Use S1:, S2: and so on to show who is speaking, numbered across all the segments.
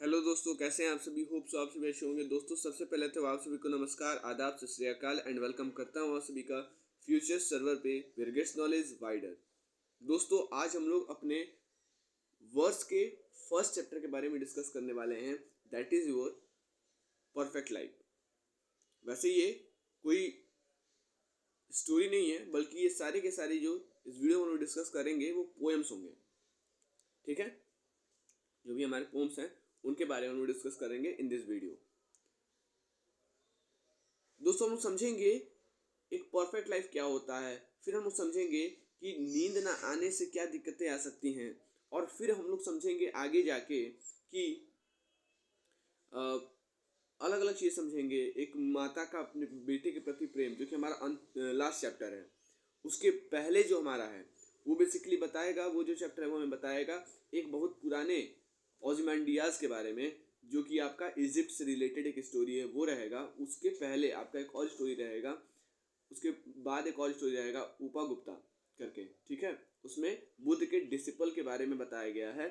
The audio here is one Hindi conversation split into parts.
S1: हेलो दोस्तों, कैसे हैं आप सभी। होप सो आप सभी अच्छे होंगे। दोस्तों, सबसे पहले तो आप सभी को नमस्कार, आदाब, सत श्री अकाल एंड वेलकम करता हूं आप सभी का फ्यूचर सर्वर पे वेयर गेट्स नॉलेज वाइडर। दोस्तों, आज हम लोग अपने वर्स के फर्स्ट चैप्टर के बारे में डिस्कस करने वाले हैं, that is your perfect life. वैसे ये कोई स्टोरी नहीं है, बल्कि ये सारे के सारे जो इस वीडियो में हम लोग डिस्कस करेंगे वो पोएम्स होंगे। ठीक है, जो भी हमारे पोम्स हैं उनके बारे में हम लोग डिस्कस करेंगे इन दिस वीडियो। दोस्तों, हम लोग समझेंगे एक परफेक्ट लाइफ क्या होता है, फिर हम लोग समझेंगे कि नींद ना आने से क्या दिक्कतें आ सकती हैं, और फिर हम लोग समझेंगे आगे जाके कि अलग अलग चीज़ समझेंगे। एक माता का अपने बेटे के प्रति प्रेम, जो कि हमारा लास्ट चैप्टर है, उसके पहले जो हमारा है वो बेसिकली बताएगा, वो जो चैप्टर है वो हमें बताएगा एक बहुत पुराने ओzymandias के बारे में, जो कि आपका इजिप्ट से रिलेटेड एक स्टोरी है वो रहेगा। उसके पहले आपका एक और स्टोरी रहेगा, उसके बाद एक और स्टोरी रहेगा उपा गुप्ता करके। ठीक है, उसमें बुद्ध के डिसिपल के बारे में बताया गया है।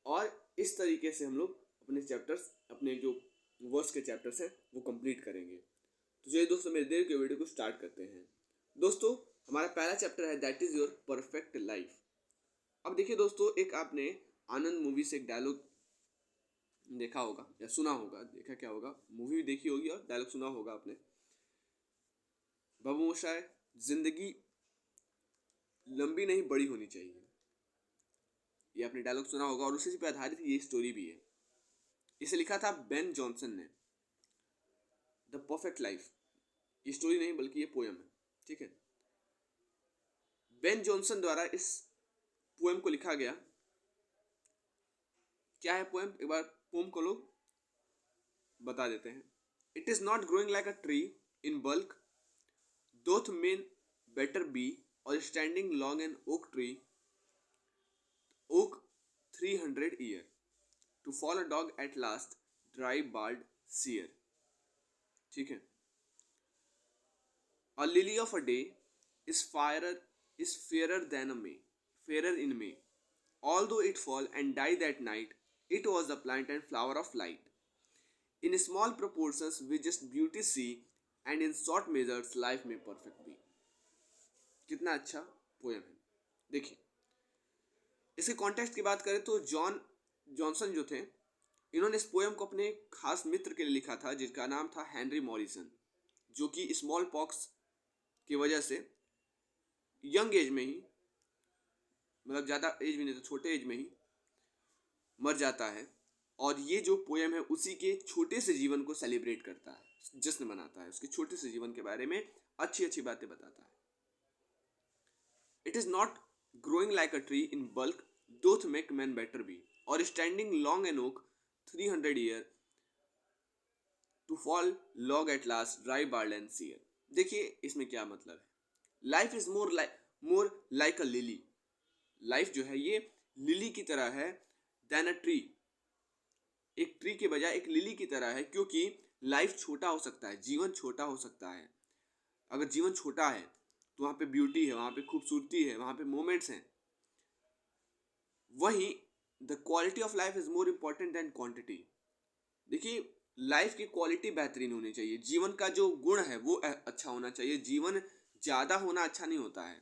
S1: और इस तरीके से हम लोग अपने चैप्टर्स, अपने जो वर्स के चैप्टर्स हैं वो कंप्लीट करेंगे। तो चलिए दोस्तों, मेरे देर के वीडियो को स्टार्ट करते हैं। दोस्तों, हमारा पहला चैप्टर है that is your perfect life. अब देखिए दोस्तों, एक आपने आनंद मूवी से एक डायलॉग देखा होगा या सुना होगा, देखा क्या होगा, मूवी भी देखी होगी और डायलॉग सुना होगा आपने। बाबू मोशाय, जिंदगी लंबी नहीं बड़ी होनी चाहिए, ये आपने डायलॉग सुना होगा, और उसी पे आधारित ये स्टोरी भी है। इसे लिखा था बेन जॉनसन ने, द परफेक्ट लाइफ। ये स्टोरी नहीं बल्कि ये पोएम है। ठीक है, बेन जॉनसन द्वारा इस पोएम को लिखा गया। क्या है पोएम, एक बार पोएम को लोग बता देते हैं। It is not growing like a tree in bulk, doth men better be, और standing long an oak tree, oak 300 year, to fall a dog at last, dry bald sear. ठीक है, a lily of a day is fairer than a May, fairer in May. Although it fall and die that night, it was the plant and flower of light. In small proportions we just beauty see, and in short measures life may perfect be. कितना अच्छा पोएम है। देखिए, इसके कॉन्टेक्स्ट की बात करें तो जॉनसन जो थे, इन्होंने इस पोएम को अपने खास मित्र के लिए लिखा था, जिसका नाम था हेनरी मॉरिसन, जो कि स्मॉल पॉक्स की वजह से यंग एज में ही, मतलब ज़्यादा एज भी नहीं तो छोटे एज में ही मर जाता है। और ये जो पोएम है उसी के छोटे से जीवन को सेलिब्रेट करता है, जश्न मनाता है, उसके छोटे से जीवन के बारे में अच्छी अच्छी बातें बताता है। It is not growing like a tree in bulk, doth make man better be, और standing long an oak 300 year, to fall log at last, dry bald and sear. देखिए इसमें क्या मतलब है। Life is more like a lily. Life जो है ये लिली की तरह है, देन अ ट्री। एक ट्री के बजाय एक लिली की तरह है, क्योंकि लाइफ छोटा हो सकता है, जीवन छोटा हो सकता है। अगर जीवन छोटा है तो वहाँ पे ब्यूटी है, वहाँ पे खूबसूरती है, वहाँ पे मोमेंट्स हैं। वहीं the quality of life is more important than quantity. देखिए, लाइफ की क्वालिटी बेहतरीन होनी चाहिए, जीवन का जो गुण है वो अच्छा होना चाहिए। जीवन ज़्यादा होना अच्छा नहीं होता है।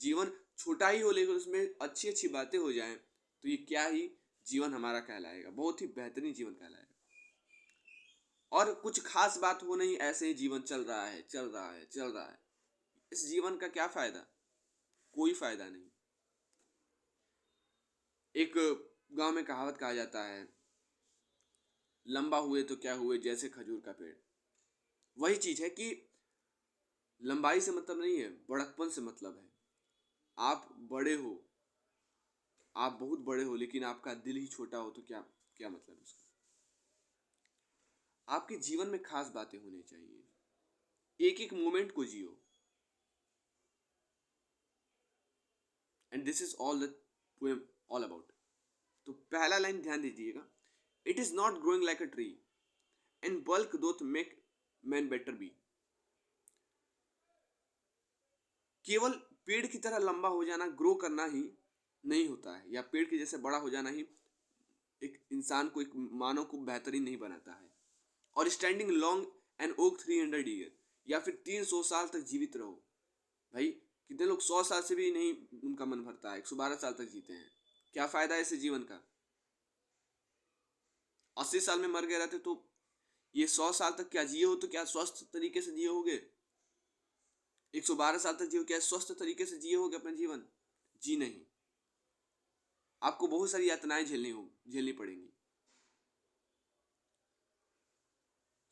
S1: जीवन छोटा ही हो लेकिन उसमें अच्छी अच्छी बातें हो जाएं तो ये क्या ही जीवन हमारा कहलाएगा, बहुत ही बेहतरीन जीवन कहलाएगा। और कुछ खास बात हो नहीं, ऐसे ही जीवन चल रहा है, चल रहा है, चल रहा है। इस जीवन का क्या फ़ायदा, कोई फ़ायदा नहीं। एक गांव में कहावत कहा जाता है, लंबा हुए तो क्या हुए जैसे खजूर का पेड़। वही चीज़ है कि लंबाई से मतलब नहीं है, बड़कपन से मतलब है। आप बड़े हो, आप बहुत बड़े हो, लेकिन आपका दिल ही छोटा हो तो क्या क्या मतलब है उसका। आपके जीवन में खास बातें होनी चाहिए, एक एक मोमेंट को जियो, and this is all the poem all about. तो पहला लाइन ध्यान दीजिएगा, it is not growing like a tree and bulk doth make man better be. केवल पेड़ की तरह लंबा हो जाना, ग्रो करना ही नहीं होता है, या पेड़ के जैसे बड़ा हो जाना ही एक इंसान को, एक मानव को बेहतरीन नहीं बनाता है। और standing long an oak 300 year, या फिर 300 साल तक जीवित रहो। भाई कितने लोग 100 साल से भी नहीं उनका मन भरता है, 112 साल तक जीते हैं। क्या फायदा है इस जीवन का? 80 साल में मर गए रहते तो ये 100 साल तक क्या जिए हो? तो क्या स्वस्थ तरीके से जिए होगे? 112 साल तक जिए, क्या स्वस्थ तरीके से जिए होगे अपना जीवन? जी नहीं, आपको बहुत सारी यातनाएं झेलनी पड़ेंगी।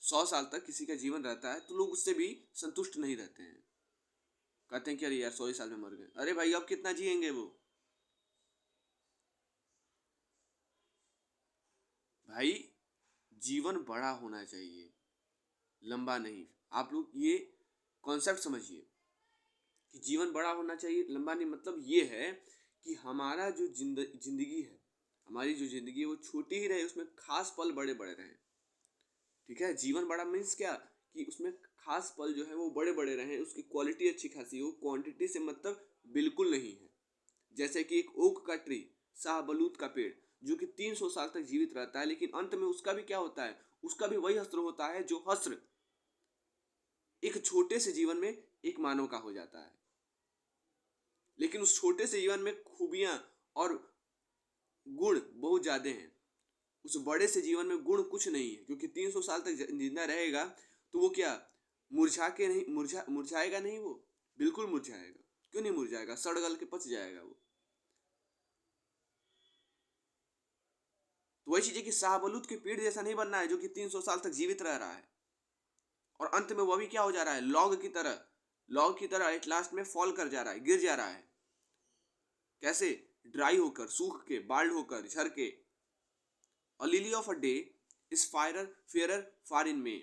S1: 100 साल तक किसी का जीवन रहता है तो लोग उससे भी संतुष्ट नहीं रहते हैं, कहते हैं कि अरे यार 100 ही साल में मर गए। अरे भाई अब कितना जिएंगे वो? भाई जीवन बड़ा होना चाहिए, लंबा नहीं। आप लोग ये कॉन्सेप्ट समझिए कि जीवन बड़ा होना चाहिए, लंबा नहीं। मतलब ये है कि हमारा जो जिंदगी है, हमारी जो जिंदगी है वो छोटी ही रहे, उसमें खास पल बड़े बड़े रहें। ठीक है, जीवन बड़ा मीन्स क्या कि उसमें खास पल जो है वो बड़े बड़े रहें, उसकी क्वालिटी अच्छी खासी हो, क्वांटिटी से मतलब बिल्कुल नहीं है। जैसे कि एक ओक का ट्री, शाहबलूत का पेड़, जो कि 300 साल तक जीवित रहता है, लेकिन अंत में उसका भी क्या होता है? उसका भी वही हस्त्र होता है जो हस्त्र एक छोटे से जीवन में एक मानव का हो जाता है। लेकिन उस छोटे से जीवन में खूबियां और गुण बहुत ज्यादा हैं, उस बड़े से जीवन में गुण कुछ नहीं है। क्योंकि 300 साल तक जिंदा रहेगा तो वो क्या मुरझाएगा नहीं? वो बिल्कुल मुरझाएगा। क्यों नहीं मुरझाएगा? सड़ गल के पच जाएगा वो। तो वही चीज है कि शाहबलूत के पेड़ जैसा नहीं बनना है जो कि 300 साल तक जीवित रह रहा है और अंत में वह भी क्या हो जा रहा है? लॉग की तरह एट लास्ट में फॉल कर जा रहा है, गिर जा रहा है। कैसे? ड्राई होकर, सूख के, बाल्ड होकर, झर के। A lily of a day is fairer far in May,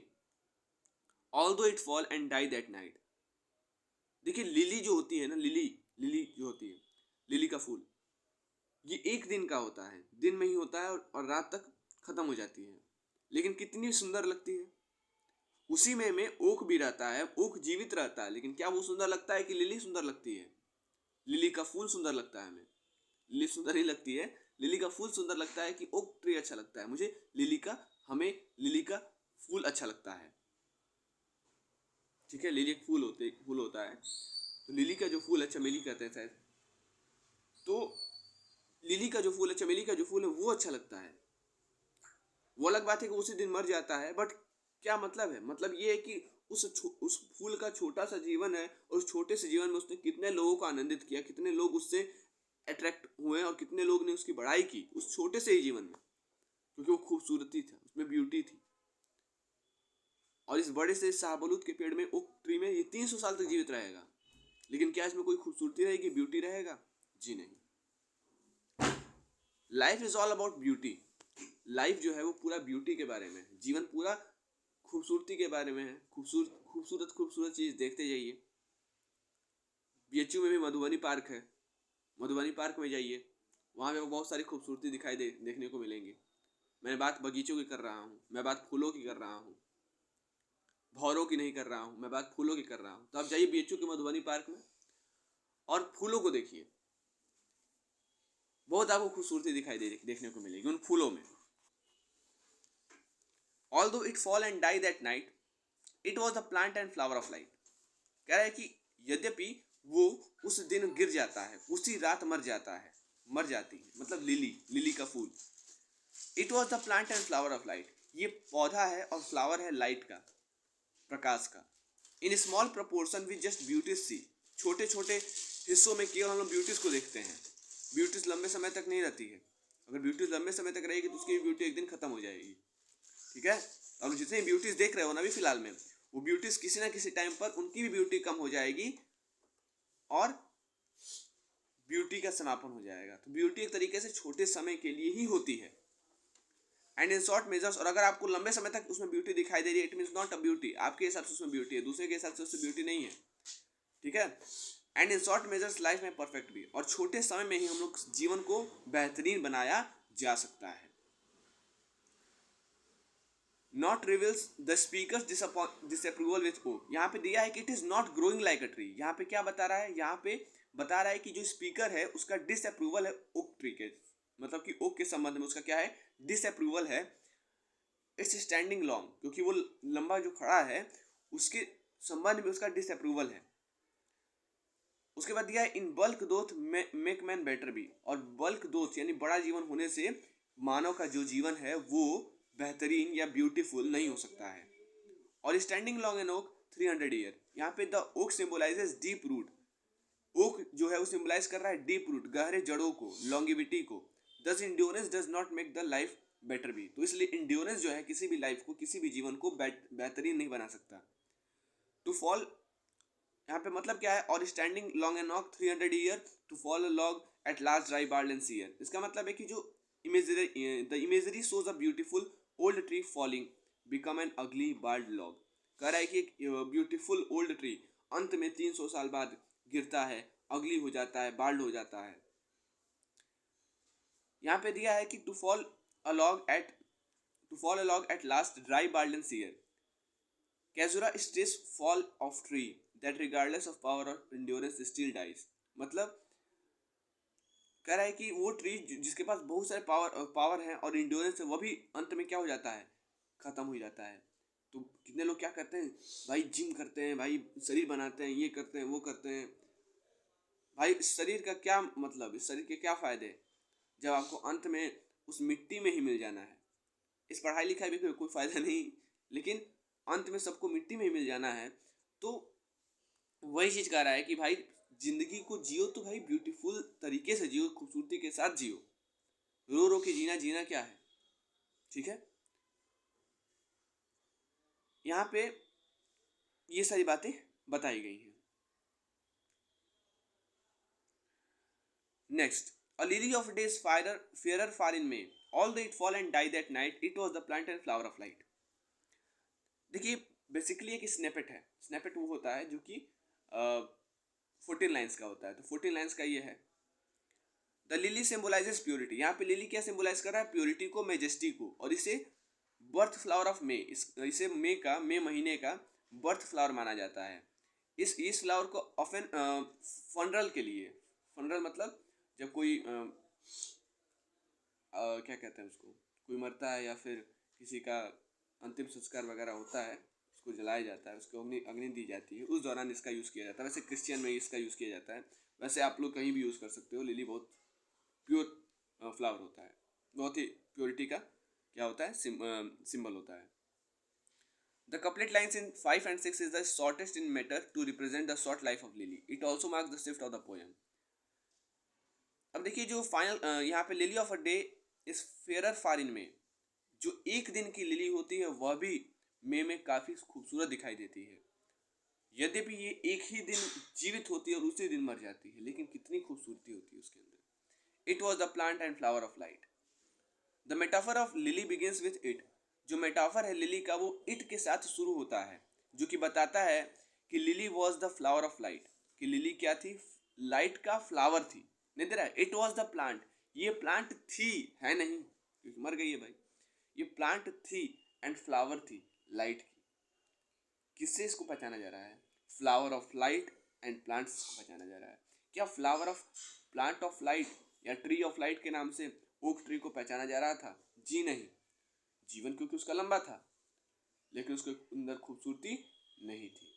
S1: although it fall and die that night. देखिए लिली जो होती है ना, लिली जो होती है, लिली का फूल, ये एक दिन का होता है, दिन में ही होता है और रात तक खत्म हो जाती है। लेकिन कितनी सुंदर लगती है। उसी में ओक भी रहता है, ओक जीवित रहता है, लेकिन क्या वो सुंदर लगता है कि लिली सुंदर लगती है? लिली का फूल सुंदर लगता है हमें, लिली सुंदर नहीं लगती है। लिली का फूल सुंदर लगता है कि ओक ट्री अच्छा लगता है मुझे, हमें लिली का फूल अच्छा लगता है। ठीक है, लिली एक फूल होता है, तो लिली का जो फूल है, चमेली कहते हैं शायद, तो लिली का जो फूल है, चमेली का जो फूल है, वो अच्छा लगता है। वो अलग बात है कि उसी दिन मर जाता है, बट क्या मतलब है? मतलब ये है कि उस फूल का छोटा सा जीवन है और उस छोटे से जीवन में उसने कितने लोगों को आनंदित किया, कितने लोग उससे अट्रैक्ट हुए और कितने लोग ने उसकी बड़ाई की उस छोटे से ही जीवन में, क्योंकि वो खूबसूरती था, उसमें ब्यूटी थी। और इस बड़े से शाहबलूत के पेड़ में, ओक ट्री में, ये 300 साल तक जीवित रहेगा, लेकिन क्या इसमें कोई खूबसूरती रहेगी, ब्यूटी रहेगा? जी नहीं। Life is all about beauty. Life जो है वो पूरा ब्यूटी के बारे में है, जीवन पूरा खूबसूरती के बारे में है। खूबसूरत चीज देखते जाइए। बीएचयू में भी मधुबनी पार्क है, मधुबनी पार्क में जाइए, वहाँ पे बहुत सारी खूबसूरती देखने को मिलेंगी। मैं बात बगीचों की कर रहा हूँ, मैं बात फूलों की कर रहा हूँ, भौरों की नहीं कर रहा हूँ, मैं बात फूलों की कर रहा हूँ। तो आप जाइए बीएचयू के मधुबनी पार्क में और फूलों को देखिए, बहुत आपको खूबसूरती देखने को मिलेगी उन फूलों में। Although it fall and die that night, it was the plant and flower of light. कह रहा है कि यद्यपि वो उस दिन गिर जाता है, उसी रात मर जाती है, मतलब लिली का फूल। It was the plant and flower of light, ये पौधा है और फ्लावर है लाइट का, प्रकाश का। In small proportion we just beauties see, छोटे छोटे हिस्सों में केवल हम लोग ब्यूटीज को देखते हैं। ब्यूटीज लंबे समय तक नहीं रहती है। अगर ब्यूटीज लंबे समय तक रहेगी तो उसकी ब्यूटी एक दिन खत्म हो जाएगी। ठीक है, अब जितने ब्यूटीज देख रहे हो ना अभी फिलहाल में, वो ब्यूटीज किसी ना किसी टाइम पर उनकी भी ब्यूटी कम हो जाएगी और ब्यूटी का समापन हो जाएगा। तो ब्यूटी एक तरीके से छोटे समय के लिए ही होती है। एंड इन शॉर्ट मेजर्स, और अगर आपको लंबे समय तक उसमें ब्यूटी दिखाई दे रही है, it means not a beauty. आपके हिसाब से उसमें ब्यूटी है, दूसरे के हिसाब से उसमें ब्यूटी नहीं है। ठीक है, and in short measures life में परफेक्ट भी, और छोटे समय में ही हम लोग जीवन को बेहतरीन बनाया जा सकता है। Not reveals the speaker's disapproval with oak, यहाँ पे दिया है कि it is not growing like a tree. यहाँ पे क्या बता रहा है? यहाँ पे बता रहा है कि जो स्पीकर है उसका डिसअप्रूवल है ओक ट्री के मतलब कि ओक के संबंध में उसका क्या है, डिसअप्रूवल है। इट्स स्टैंडिंग लॉन्ग, क्योंकि वो लंबा जो खड़ा है उसके संबंध में उसका डिसअप्रूवल है। उसके बाद दिया है in bulk doth make man better be, और बल्क दोथ यानी बड़ा जीवन होने से मानव का जो जीवन है वो बेहतरीन या ब्यूटीफुल नहीं हो सकता है। और standing long an oak 300 year, यहाँ पे the oak symbolizes deep root. Oak जो है वो सिंबलाइज कर रहा है डीप रूट, गहरे जड़ों को, लॉन्गिविटी को। दस endurance does not make the life better be, तो इसलिए इंड्योरेंस जो है किसी भी लाइफ को, किसी भी जीवन को बेहतरीन नहीं बना सकता। टू फॉल, यहाँ पे मतलब क्या है, और standing long an oak 300 year to fall a log at last dry bald and sere. इसका मतलब है कि जो imagery shows a beautiful old tree falling become an ugly bald log. कह रहा है कि एक ब्यूटीफुल ओल्ड ट्री अंत में 300 साल बाद गिरता है, अगली हो जाता है, बार्ड हो जाता है। यहाँ पे दिया है कि to fall a log at last dry bald and sear. कैजुरा stress fall of tree that regardless of power और इंड्योरेंस स्टिल डाइज। मतलब कह रहा है कि वो ट्री जिसके पास बहुत सारे पावर है और इंड्योरेंस है, वो भी अंत में क्या हो जाता है, खत्म हो जाता है। तो कितने लोग क्या करते हैं भाई, जिम करते हैं भाई, शरीर बनाते हैं, ये करते हैं वो करते हैं। भाई इस शरीर का क्या मतलब, इस शरीर के क्या फायदे जब आपको अंत में उस मिट्टी में ही मिल जाना है। इस पढ़ाई लिखाई भी कोई फायदा नहीं, लेकिन अंत में सबको मिट्टी में ही मिल जाना है। तो वही चीज कह रहा है कि भाई जिंदगी को जियो तो भाई ब्यूटीफुल तरीके से जियो, खूबसूरती के साथ जियो। रो रो के जीना, जीना क्या है, ठीक है। यहाँ पे ये सारी बातें बताई गई हैं। Next, a lily of days fairer far in May, although it fall and die that night, it was the plant and flower of light. देखिए बेसिकली एक स्नेपेट है। स्नेपेट वो होता है जो कि 14 लाइन्स का होता है। तो 14 लाइन्स का ये है, द लिली सिंबलाइजेस प्योरिटी। यहाँ पे लिली क्या सिंबलाइज कर रहा है, प्योरिटी को, मेजेस्टी को। और इसे बर्थ फ्लावर ऑफ मे, इसे मे महीने का बर्थ फ्लावर माना जाता है। इस फ्लावर को ऑफन फनरल के लिए, फनरल मतलब जब कोई क्या कहते हैं उसको, कोई मरता है या फिर किसी का अंतिम संस्कार वगैरह होता है, उसको जलाया जाता है, उसको अग्नि अग्नि दी जाती है, उस दौरान इसका यूज़ किया जाता है। वैसे क्रिश्चियन में इसका यूज़ किया जाता है, वैसे आप लोग कहीं भी यूज़ कर सकते हो। लिली बहुत प्योर फ्लावर होता है, बहुत ही प्योरिटी का क्या होता है, सिंबल होता है। The couplet lines in 5 and 6 is the shortest in matter to represent the short life of Lily. It also marks the shift of the poem. अब देखिए जो फाइनल यहाँ पे lily of a day is fairer far in में, जो एक दिन की लिली होती है वह भी मई में काफ़ी खूबसूरत दिखाई देती है। यद्यपि ये एक ही दिन जीवित होती है और उसी दिन मर जाती है, लेकिन कितनी खूबसूरती होती है उसके अंदर। It was the plant and flower of light. The metaphor of lily begins with it. जो मेटाफर है लिली का वो इट के साथ शुरू होता है, जो कि बताता है कि lily was the flower of light. कि लिली क्या थी, लाइट का फ्लावर थी। नहीं दे रहा है, इट वॉज द प्लांट, ये प्लांट थी, है नहीं क्योंकि मर गई है भाई। ये प्लांट थी एंड फ्लावर थी लाइट की। किससे इसको पहचाना जा रहा है, flower of light and plants को पहचाना जा रहा है। क्या flower of plant of light या ट्री ऑफ लाइट के नाम से ओक ट्री को पहचाना जा रहा था? जी नहीं, जीवन क्योंकि उसका लंबा था, लेकिन उसके अंदर खूबसूरती नहीं थी।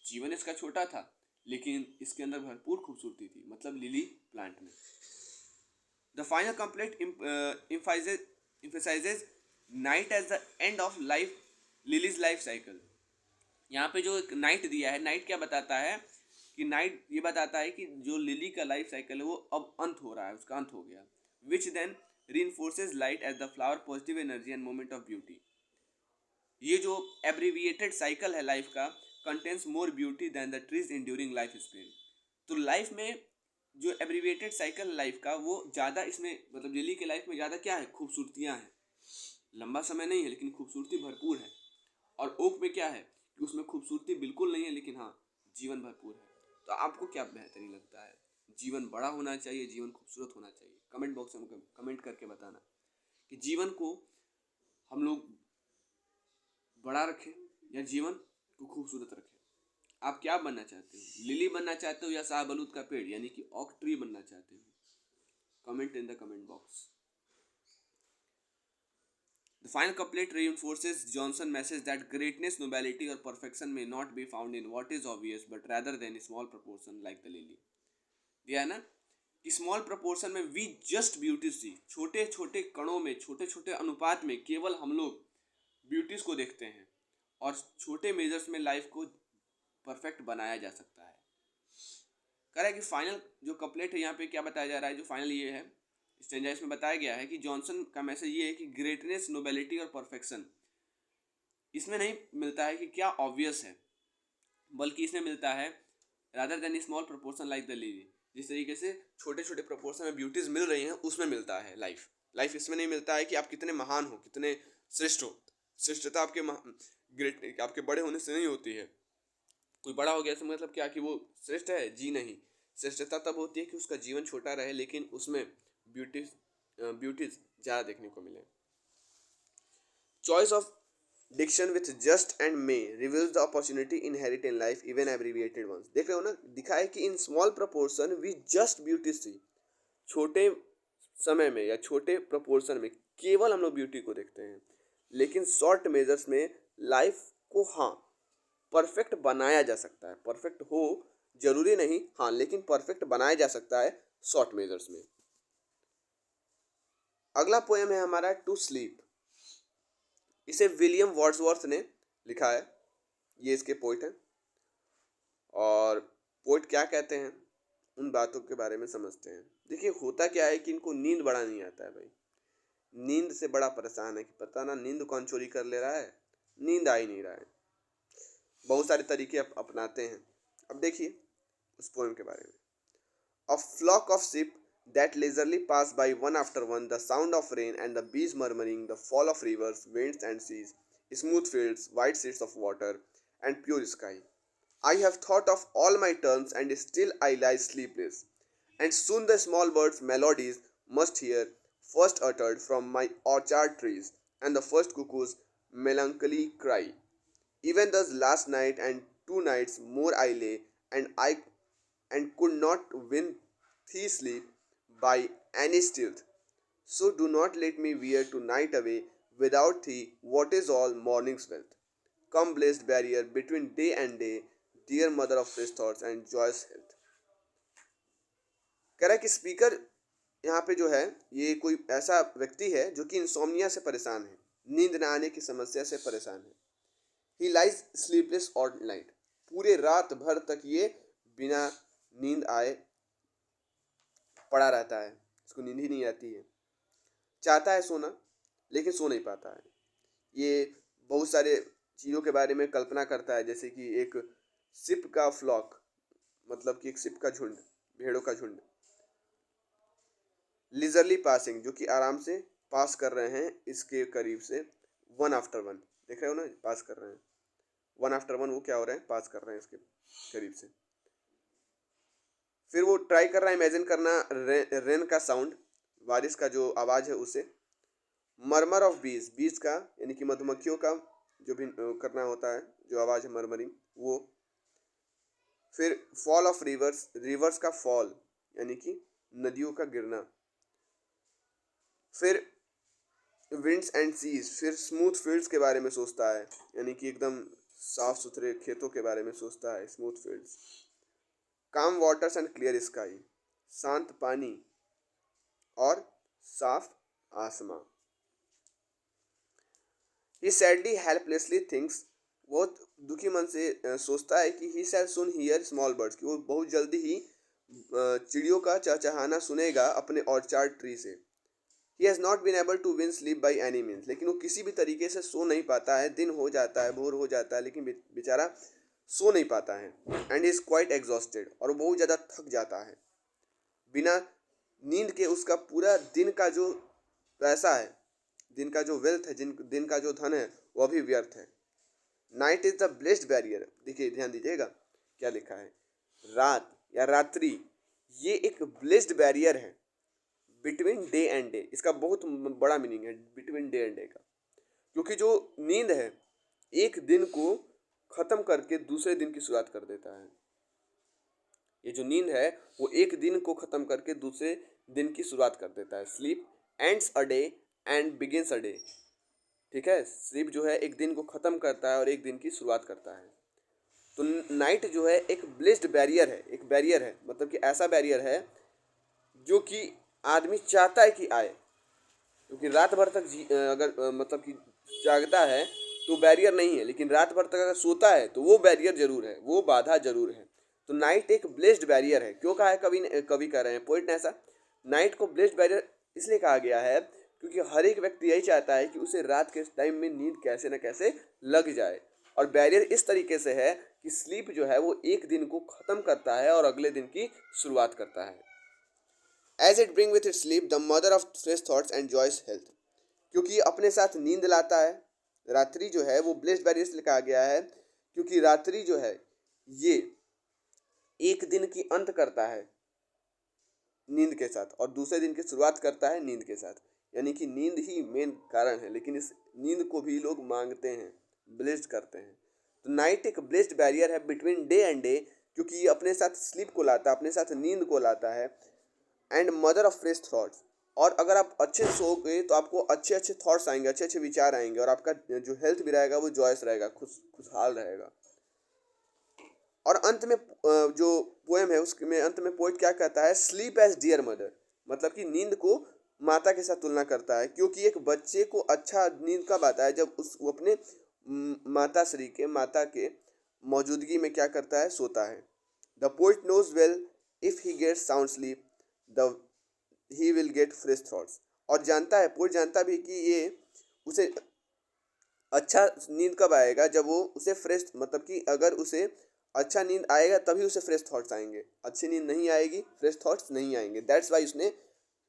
S1: जीवन इसका छोटा था, लेकिन इसके अंदर भरपूर खूबसूरती थी, मतलब लिली प्लांट में। The final complete emphasizes night as the end of life, lily's life cycle. यहाँ पे जो एक नाइट दिया है, नाइट क्या बताता है कि नाइट ये बताता है कि जो लिली का लाइफ साइकिल है वो अब अंत हो रहा है, उसका अंत हो गया। Which then reinforces light as the flower positive energy and moment of beauty. ये जो एब्रीविएटेड साइकिल है लाइफ का contains more beauty than the tree's enduring life span. तो लाइफ में जो एब्रीविएटेड साइकिल है लाइफ का, वो ज़्यादा इसमें मतलब लिली के लाइफ में ज़्यादा क्या है, खूबसूरतियाँ हैं। लंबा समय नहीं है लेकिन खूबसूरती भरपूर है। और ओक में क्या है कि उसमें खूबसूरती बिल्कुल नहीं है, लेकिन हाँ जीवन भरपूर है। तो आपको क्या बेहतरीन लगता है, जीवन बड़ा होना चाहिए, जीवन खूबसूरत होना चाहिए? कमेंट बॉक्स में कमेंट करके बताना कि जीवन को हम लोग बड़ा रखें या जीवन को खूबसूरत रखें। आप क्या बनना चाहते हो, लिली बनना चाहते हो या शाहबलूत का पेड़ यानी कि ऑक ट्री बनना चाहते हो? Comment in the comment box. The final couplet reinforces Johnson's message that greatness, nobility, or perfection may not be found in what is obvious, but rather than a small proportion like the lily. दिया है ना कि स्मॉल प्रपोर्शन में वी जस्ट ब्यूटीज सी, छोटे छोटे कणों में, छोटे छोटे अनुपात में केवल हम लोग ब्यूटीज को देखते हैं और छोटे मेजर्स में लाइफ को परफेक्ट बनाया जा सकता है। कह रहा है कि फाइनल जो कपलेट है यहाँ पे क्या बताया जा रहा है, जो फाइनल ये है स्टेंजा, इसमें बताया गया है कि जॉनसन का मैसेज ये है कि ग्रेटनेस, नोबेलिटी और परफेक्शन इसमें नहीं मिलता है कि क्या ऑब्वियस है, बल्कि इसमें मिलता है rather than small proportion like the lily. जिस तरीके से छोटे छोटे प्रोपोर्शन में ब्यूटीज मिल रही हैं उसमें मिलता है लाइफ इसमें नहीं मिलता है कि आप कितने महान हो, कितने श्रेष्ठ हो। श्रेष्ठता आपके ग्रेट आपके बड़े होने से नहीं होती है। कोई बड़ा हो गया तो मतलब क्या कि वो श्रेष्ठ है? जी नहीं। श्रेष्ठता तब होती है कि उसका जीवन छोटा रहे लेकिन उसमें ब्यूटीज ज़्यादा देखने को मिले। Choice of diction with just and may reveals the opportunity inherit in life even abbreviated ones. देख रहे हो ना, दिखा है कि in small proportion we just beauties see, छोटे समय में या छोटे प्रपोर्शन में केवल हम लोग ब्यूटी को देखते हैं, लेकिन शॉर्ट मेजर्स में लाइफ को हाँ परफेक्ट बनाया जा सकता है। परफेक्ट हो जरूरी नहीं, हाँ, लेकिन परफेक्ट बनाया जा सकता है शॉर्ट मेजर्स में। अगला पोएम है हमारा टू स्लीप। इसे विलियम वर्ड्सवर्थ ने लिखा है, ये इसके पोइट हैं। और पोइट क्या कहते हैं उन बातों के बारे में समझते हैं। देखिए होता क्या है कि इनको नींद बड़ा नहीं आता है भाई, नींद से बड़ा परेशान है कि पता ना नींद कौन चोरी कर ले रहा है, नींद आ ही नहीं रहा है। बहुत सारे तरीके अपनाते हैं। अब देखिए उस पोएम के बारे में। A flock of sheep that leisurely pass by one after one, the sound of rain and the bees murmuring, the fall of rivers, winds and seas, smooth fields, white sheets of water, and pure sky. I have thought of all my turns, and still I lie sleepless. And soon the small birds' melodies must hear, first uttered from my orchard trees, and the first cuckoo's melancholy cry. Even thus last night and 2 nights more I lay, and could not win thee sleep by any stealth. So do not let me wear tonight away without thee what is all morning's wealth. Come blessed barrier between day and day, dear mother of fresh thoughts and joyous health. कह रहा है कि स्पीकर यहाँ पे जो है ये कोई ऐसा व्यक्ति है जो कि इंसोम्निया से परेशान है, नींद न आने की समस्या से परेशान है। ही लाइज स्लीपलेस ऑल नाइट, पूरे रात भर तक ये बिना नींद आए पड़ा रहता है, इसको नींद ही नहीं आती है। चाहता है सोना लेकिन सो नहीं पाता है। ये बहुत सारे चीज़ों के बारे में कल्पना करता है, जैसे कि एक सिप का फ्लॉक, मतलब कि एक सिप का झुंड, भेड़ों का झुंड, लिजरली पासिंग, जो कि आराम से पास कर रहे हैं इसके करीब से, वन आफ्टर वन, देख रहे हो ना, पास कर रहे हैं वन आफ्टर वन, वो क्या हो रहे हैं, पास कर रहे हैं इसके करीब से। फिर वो ट्राई कर रहा है इमेजिन करना रेन का साउंड, बारिश का जो आवाज़ है उसे, मरमर ऑफ बीज, बीज का यानी कि मधुमक्खियों का जो भी करना होता है, जो आवाज़ है मरमरिंग वो। फिर फॉल ऑफ रिवर्स, रिवर्स का फॉल यानी कि नदियों का गिरना। फिर विंड्स एंड सीज, फिर स्मूथ फील्ड्स के बारे में सोचता है, यानी कि एकदम साफ सुथरे खेतों के बारे में सोचता है, स्मूथ फील्ड्स। काम वाटर्स एंड क्लियर स्काई, शांत पानी और साफ आसमां। ही सैडली हेल्पलेसली थिंक्स, बहुत दुखी मन से सोचता है कि ही शैल सुन हियर स्मॉल बर्ड्स, कि वो बहुत जल्दी ही चिड़ियों का चहचहाना सुनेगा अपने ऑर्चार्ड ट्री से। He has not been able to win sleep by any means, लेकिन वो किसी भी तरीके से सो नहीं पाता है, दिन हो जाता है, भोर हो जाता है, लेकिन बेचारा सो नहीं पाता है। एंड इज़ क्वाइट एग्जॉस्टेड, और वो बहुत ज़्यादा थक जाता है। बिना नींद के उसका पूरा दिन का जो पैसा है, दिन का जो वेल्थ है, दिन का जो धन है, वह भी व्यर्थ है। Night is the blessed barrier, देखिए ध्यान दीजिएगा क्या लिखा है, रात या रात्रि ये एक ब्लेस्ड बैरियर है बिटवीन डे एंड डे। इसका बहुत बड़ा मीनिंग है बिटवीन डे एंड डे का, क्योंकि जो नींद है एक दिन को ख़त्म करके दूसरे दिन की शुरुआत कर देता है। ये जो नींद है वो एक दिन को ख़त्म करके दूसरे दिन की शुरुआत कर देता है। Sleep ends a day and begins a day. ठीक है, स्लीप जो है एक दिन को ख़त्म करता है और एक दिन की शुरुआत करता है। तो नाइट जो है एक ब्लेस्ड बैरियर है, एक बैरियर है, मतलब कि ऐसा बैरियर है जो कि आदमी चाहता है कि आए, क्योंकि रात भर तक अगर मतलब कि जागता है तो बैरियर नहीं है, लेकिन रात भर तक अगर सोता है तो वो बैरियर जरूर है, वो बाधा जरूर है। तो नाइट एक ब्लेस्ड बैरियर है। क्यों कहा है, कवि कह रहे हैं, पोइट ने ऐसा नाइट को ब्लेस्ड बैरियर इसलिए कहा गया है क्योंकि हर एक व्यक्ति यही चाहता है कि उसे रात के टाइम में नींद कैसे न कैसे लग जाए। और बैरियर इस तरीके से है कि स्लीप जो है वो एक दिन को ख़त्म करता है और अगले दिन की शुरुआत करता है। As it bring with it sleep the mother of fresh thoughts and joyous health. क्योंकि अपने साथ नींद लाता है। रात्रि जो है वो ब्लेस्ड बैरियर से लिखा गया है क्योंकि रात्रि जो है ये एक दिन की अंत करता है नींद के साथ और दूसरे दिन की शुरुआत करता है नींद के साथ। यानी कि नींद ही मेन कारण है, लेकिन इस नींद को भी लोग मांगते हैं, ब्लेस्ड करते हैं। तो नाइट एक ब्लेस्ड बैरियर है बिटवीन डे एंड डे, क्योंकि ये अपने साथ स्लीप को लाता है, अपने साथ नींद को लाता है। And mother of fresh thoughts, और अगर आप अच्छे सोओगे तो आपको अच्छे अच्छे थॉट्स आएंगे, अच्छे अच्छे विचार आएंगे, और आपका जो हेल्थ भी रहेगा वो जॉयस रहेगा, खुशहाल रहेगा। और अंत में जो पोएम है उसमें अंत में पोइट क्या कहता है, स्लीप एज डियर मदर, मतलब कि नींद को माता के साथ तुलना करता है। क्योंकि एक बच्चे को अच्छा नींद कब आता है, जब वो अपने माता श्री के, माता के मौजूदगी में क्या करता है, सोता है। The poet knows well if he gets sound sleep the he will get fresh thoughts. और जानता है, पोइट जानता भी कि ये उसे अच्छा नींद कब आएगा, जब वो उसे फ्रेश, मतलब कि अगर उसे अच्छा नींद आएगा तभी उसे फ्रेश थॉट्स आएंगे, अच्छी नींद नहीं आएगी फ्रेश थॉट्स नहीं आएंगे। दैट्स वाई उसने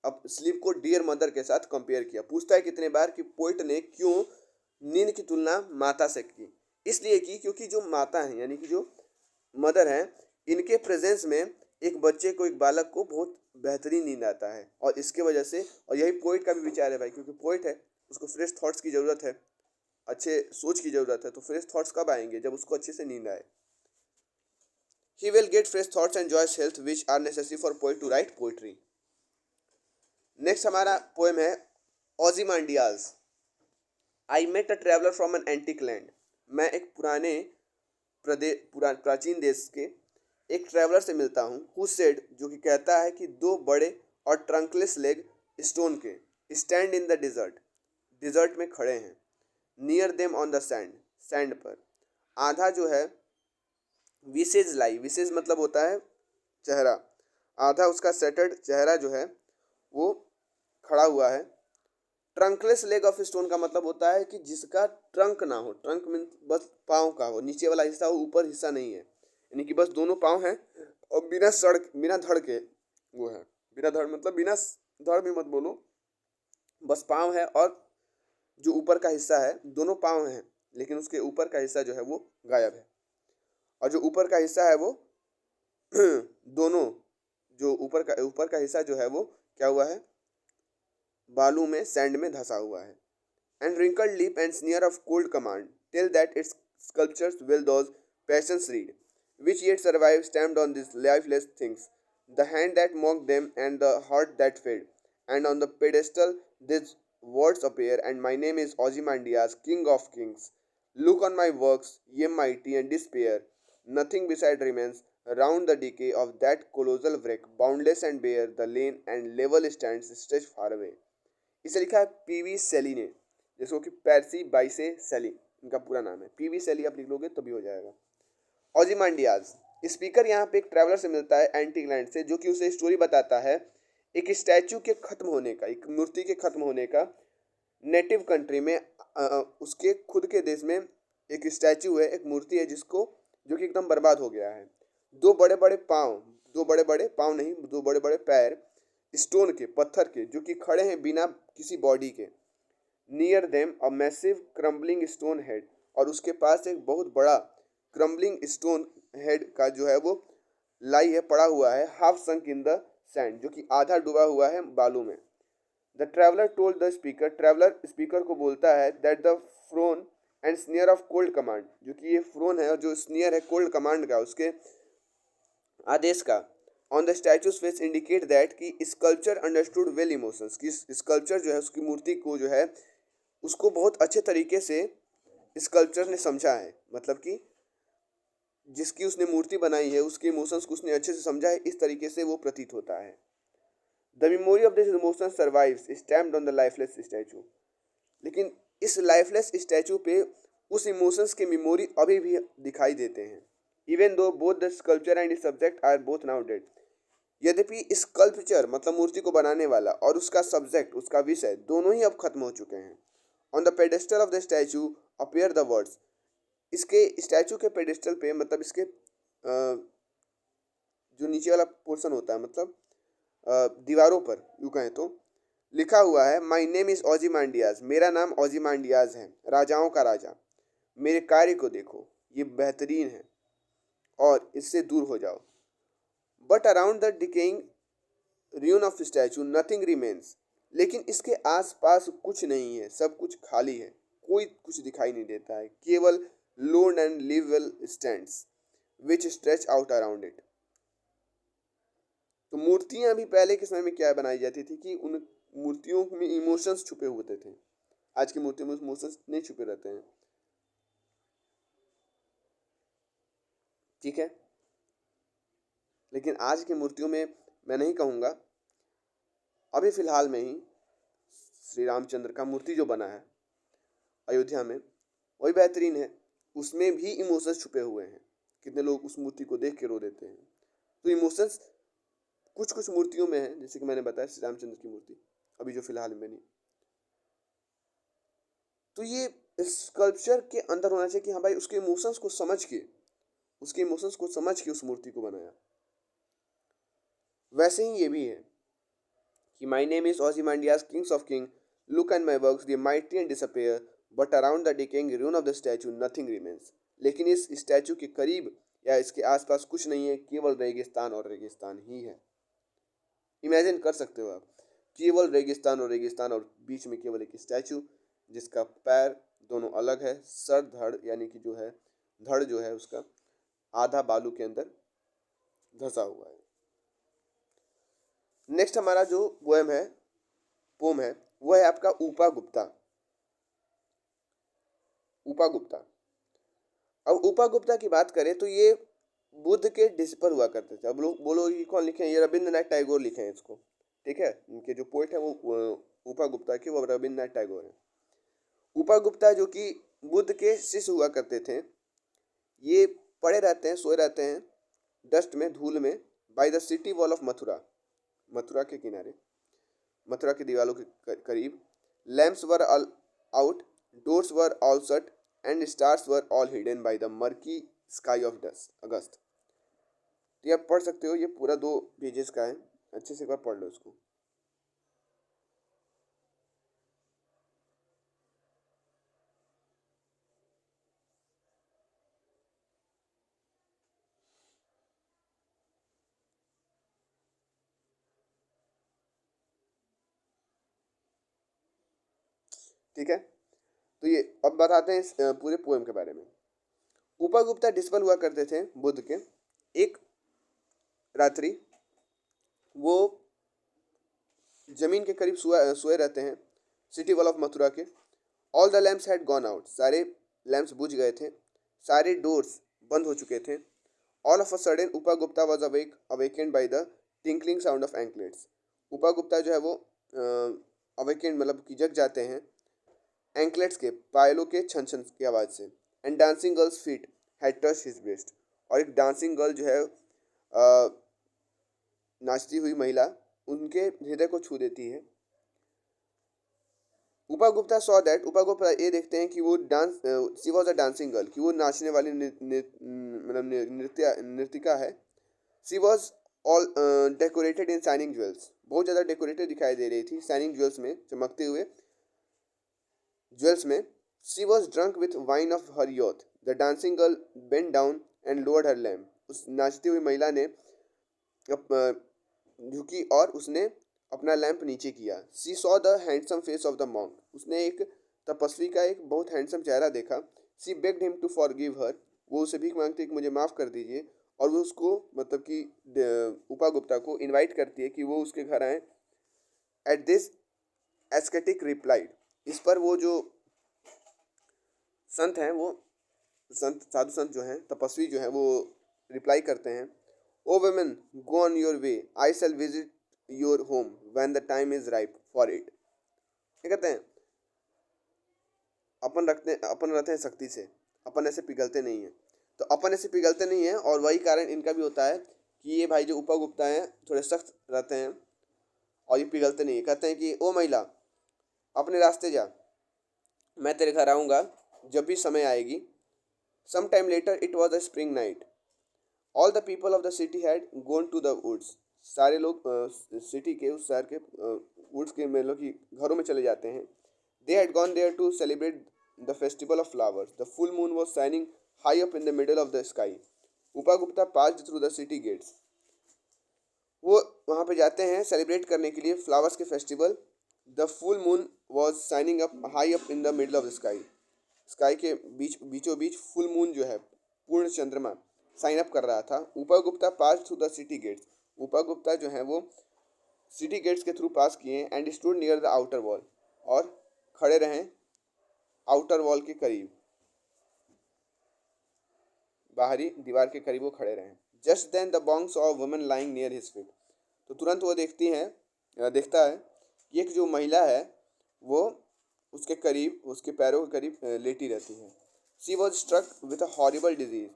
S1: अब स्लीप को डियर मदर के साथ कंपेयर किया। पूछता है कितने बार कि पोइट ने क्यों नींद की तुलना माता से की। इसलिए की क्योंकि जो माता है यानी कि जो मदर है, इनके प्रेजेंस में एक बच्चे को, एक बालक को बहुत बेहतरीन नींद आता है। और इसके वजह से, और यही पोइट का भी विचार है भाई, क्योंकि पोइट है उसको फ्रेश थॉट्स की ज़रूरत है, अच्छे सोच की ज़रूरत है। तो फ्रेश थॉट्स कब आएंगे, जब उसको अच्छे से नींद आए। He will get fresh thoughts and joyous health which are necessary for poet to write poetry. Next हमारा पोएम है Ozymandias. I met a traveller from an antique land. मैं एक प्राचीन देश के एक ट्रैवलर से मिलता हूँ। हु सेड, जो कि कहता है कि दो बड़े और ट्रंकलेस लेग स्टोन के stand in the desert, desert में खड़े हैं। Near them on the sand, sand पर। आधा जो है विसेज लाई, विसेज मतलब होता है चेहरा, आधा उसका सेटर्ड चेहरा जो है वो खड़ा हुआ है। ट्रंकलेस लेग ऑफ स्टोन का मतलब होता है कि जिसका ट्रंक ना हो, ट्रंक मीन बस पाँव का हो, नीचे वाला हिस्सा हो, ऊपर हिस्सा नहीं है, यानी कि बस दोनों पाँव हैं और बिना धड़ के वो है। बिना धड़ मतलब बिना धड़ भी मत बोलो, बस पाँव है और जो ऊपर का हिस्सा है, दोनों पाँव हैं लेकिन उसके ऊपर का हिस्सा जो है वो गायब है। और जो ऊपर का हिस्सा है वो दोनों, जो ऊपर का हिस्सा जो है वो क्या हुआ है, बालू में, सैंड में धंसा हुआ है। And wrinkled lip and sneer of cold command tell that its sculptures will those passions read, which yet survive stamped on these lifeless things, the hand that mocked them and the heart that fed. And on the pedestal these words appear, and my name is Ozymandias, king of kings. Look on my works, ye mighty, and despair. Nothing beside remains. Round the decay of that colossal wreck, boundless and bare, the lane and level stands stretched far away. इसे लिखा है पीवी सेली ने, जिसको कि पैरसी बाइसे सेली इनका पूरा नाम है। पीवी सेली आप लिख लोगे तभी हो जाएगा। ओzymandias, स्पीकर यहाँ पे एक ट्रैवलर से मिलता है एंटीक लैंड से, जो कि उसे स्टोरी बताता है एक स्टैचू के खत्म होने का, एक मूर्ति के खत्म होने का। नेटिव कंट्री में उसके खुद के देश में एक स्टैचू है, एक मूर्ति है जिसको, जो कि एकदम बर्बाद हो गया है। दो बड़े बड़े पाँव, दो बड़े बड़े पाँव नहीं, दो बड़े बड़े पैर स्टोन के, पत्थर के, जो कि खड़े हैं बिना किसी बॉडी के। Near them a massive crumbling stone head, और उसके पास एक बहुत बड़ा क्रम्बलिंग स्टोन हेड का जो है वो लाई है, पड़ा हुआ है, half sunk in the sand, जो कि आधा डूबा हुआ है बालू में। The traveller told the speaker, traveller speaker को बोलता है that the prone and स्नियर of cold command, जो कि ये फ्रोन है और जो स्नियर है कोल्ड कमांड का, उसके आदेश का। On the statues face indicate that कि स्कल्पचर अंडरस्टूड वेल इमोशंस, कि स्कल्पचर जो है उसकी मूर्ति को जो है उसको बहुत अच्छे तरीके से स्कल्पचर ने समझा है, मतलब कि जिसकी उसने मूर्ति बनाई है उसके इमोशंस को उसने अच्छे से समझा है, इस तरीके से वो प्रतीत होता है। The memory of this emotion survives stamped on the lifeless statue, लेकिन इस लाइफलेस स्टैचू पे उस इमोशंस के मेमोरी अभी भी दिखाई देते हैं। Even though both the sculpture and subject are both now dead, यद्यपि स्कल्पचर मतलब मूर्ति को बनाने वाला और उसका सब्जेक्ट उसका विषय दोनों ही अब खत्म हो चुके हैं। On the pedestal of the statue appear the words, इसके स्टैचू के पेडेस्टल पे मतलब इसके जो नीचे वाला पोर्शन होता है मतलब दीवारों पर यूँ कहें तो लिखा हुआ है, माई नेम इज़ ओजीमांडियाज, मेरा नाम ओजीमांडियाज है, राजाओं का राजा, मेरे कार्य को देखो ये बेहतरीन है और इससे दूर हो जाओ। But around the decaying ruin of statute nothing remains, लेकिन इसके आसपास कुछ नहीं है, सब कुछ खाली है, कोई कुछ दिखाई नहीं देता है, केवल lone and livable stands which stretch out around it. तो मूर्तियां भी पहले के समय में क्या बनाई जाती थी कि उन मूर्तियों में इमोशंस छुपे होते थे, आज की मूर्तियों में इमोशंस नहीं छुपे रहते हैं। ठीक है, लेकिन आज की मूर्तियों में मैं नहीं कहूँगा, अभी फिलहाल में ही श्री रामचंद्र का मूर्ति जो बना है अयोध्या में वही बेहतरीन है, उसमें भी इमोशंस छुपे हुए हैं, कितने लोग उस मूर्ति को देख के रो देते हैं। तो इमोशंस कुछ कुछ मूर्तियों में है, जैसे कि मैंने बताया श्री रामचंद्र की मूर्ति अभी जो फिलहाल में बनी, तो ये स्कल्पचर के अंदर होना चाहिए कि हाँ भाई उसके इमोशंस को समझ के उस मूर्ति को बनाया। वैसे ही ये भी है कि my name is Ozymandias kings of king, look and my works ye mighty and disappear, but around the decaying ruin of the statue nothing remains, लेकिन इस स्टैचू के करीब या इसके आसपास कुछ नहीं है, केवल रेगिस्तान और रेगिस्तान ही है। इमेजिन कर सकते हो आप, केवल रेगिस्तान और बीच में केवल एक स्टैचू जिसका पैर दोनों अलग है, सर धड़ यानी कि जो है धड़ जो है उसका आधा बालू के अंदर धंसा हुआ है। नेक्स्ट हमारा जो पोम है वो है आपका ऊपा गुप्ता। अब ऊपा गुप्ता की बात करें तो ये बुद्ध के डिस्पर हुआ करते थे। अब लोग बोलो ये कौन लिखे हैं, ये रविंद्रनाथ टैगोर लिखे हैं इसको, ठीक है, इनके जो पोइट है वो ऊपा गुप्ता के, वो रविंद्रनाथ टैगोर है। ऊपा गुप्ता जो कि बुद्ध के शिष्य हुआ करते थे, ये पड़े रहते हैं, सोए रहते हैं डस्ट में, धूल में, by the city wall of Mathura के किनारे, मथुरा की दीवारों के करीब। Lamps were all out, doors were all shut and stars were all hidden by the murky sky of अगस्त। ये आप पढ़ सकते हो, ये पूरा 2 पेजेस का है, अच्छे से एक बार पढ़ लो इसको। ठीक है, तो ये अब बताते हैं इस पूरे पोएम के बारे में। ऊपा गुप्ता डिस्पल हुआ करते थे बुद्ध के। एक रात्रि वो जमीन के करीब सोए रहते हैं सिटी वॉल ऑफ मथुरा के। All the lamps had gone out, सारे लैम्प्स बुझ गए थे, सारे डोर्स बंद हो चुके थे। ऑल ऑफ अ सडन उपा Gupta was awakened by the tinkling sound of anklets. उपा गुप्ता जो है वो अवेकेंड मतलब कि जग जाते हैं एंकलेट्स के, पायलों के छन छन की आवाज़ से। And dancing girls feet had touch his breast, और एक डांसिंग गर्ल जो है नाचती हुई महिला उनके हृदय को छू देती है। उपा गुप्ता सॉ दैट, उपा गुप्ता ये देखते हैं कि वो she was a dancing girl, कि वो नाचने वाली मतलब नृतिका है। She was all decorated in shining jewels, बहुत ज़्यादा डेकोरेटेड दिखाई दे रही थी शाइनिंग ज्वेल्स में, चमकते हुए ज्वेल्स में। She was drunk with wine of her youth, the dancing girl bent down and lowered her lamp, उस नाचती हुई महिला ने झुकी और उसने अपना लैंप नीचे किया। She saw the handsome face of the monk, उसने एक तपस्वी का एक बहुत हैंडसम चेहरा देखा। She begged him to forgive her, वो उसे भीख मांगती कि मुझे माफ़ कर दीजिए। और वो उसको मतलब कि उपा गुप्ता को इनवाइट करती है कि वो उसके घर आए। एट दिस एस्केटिक रिप्लाइड, इस पर वो जो संत हैं, वो संत साधु संत जो हैं, तपस्वी जो हैं, वो रिप्लाई करते हैं, O women go on your way, I shall visit your home when the time is ripe for it. क्या कहते हैं, अपन रहते हैं शक्ति से, अपन ऐसे पिघलते नहीं हैं। तो अपन ऐसे पिघलते नहीं हैं, और वही कारण इनका भी होता है कि ये भाई जो उपा गुप्ता हैं थोड़े सख्त रहते हैं और ये पिघलते नहीं है। कहते हैं कि ओ महिला, अपने रास्ते जा, मैं तेरे घर आऊँगा जब भी समय आएगी। Some time later it was a spring night, all the people of the city had gone to the woods. सारे लोग सिटी के, उस शहर के वुड्स के मेलों की घरों में चले जाते हैं। They had gone there to celebrate the festival of flowers, the full moon was shining high up in the middle of the sky. Upa Gupta passed through the city gates, वो वहाँ पे जाते हैं सेलिब्रेट करने के लिए फ्लावर्स के festival. The full moon was shining up high up in the middle of the sky, sky के बीचों बीच फुल मून जो है, पूर्ण चंद्रमा, साइन अप कर रहा था। Upagupta pass through the city gates, Upagupta जो है वो सिटी गेट्स के थ्रू पास किए। And stood near the outer wall, और खड़े रहें आउटर वॉल के करीब, बाहरी दीवार के करीब वो खड़े रहें। Just then the monk saw woman lying near his feet, तो तुरंत वो देखता है कि एक जो महिला है वो उसके करीब, उसके पैरों के करीब लेटी रहती है। She was struck with a horrible disease,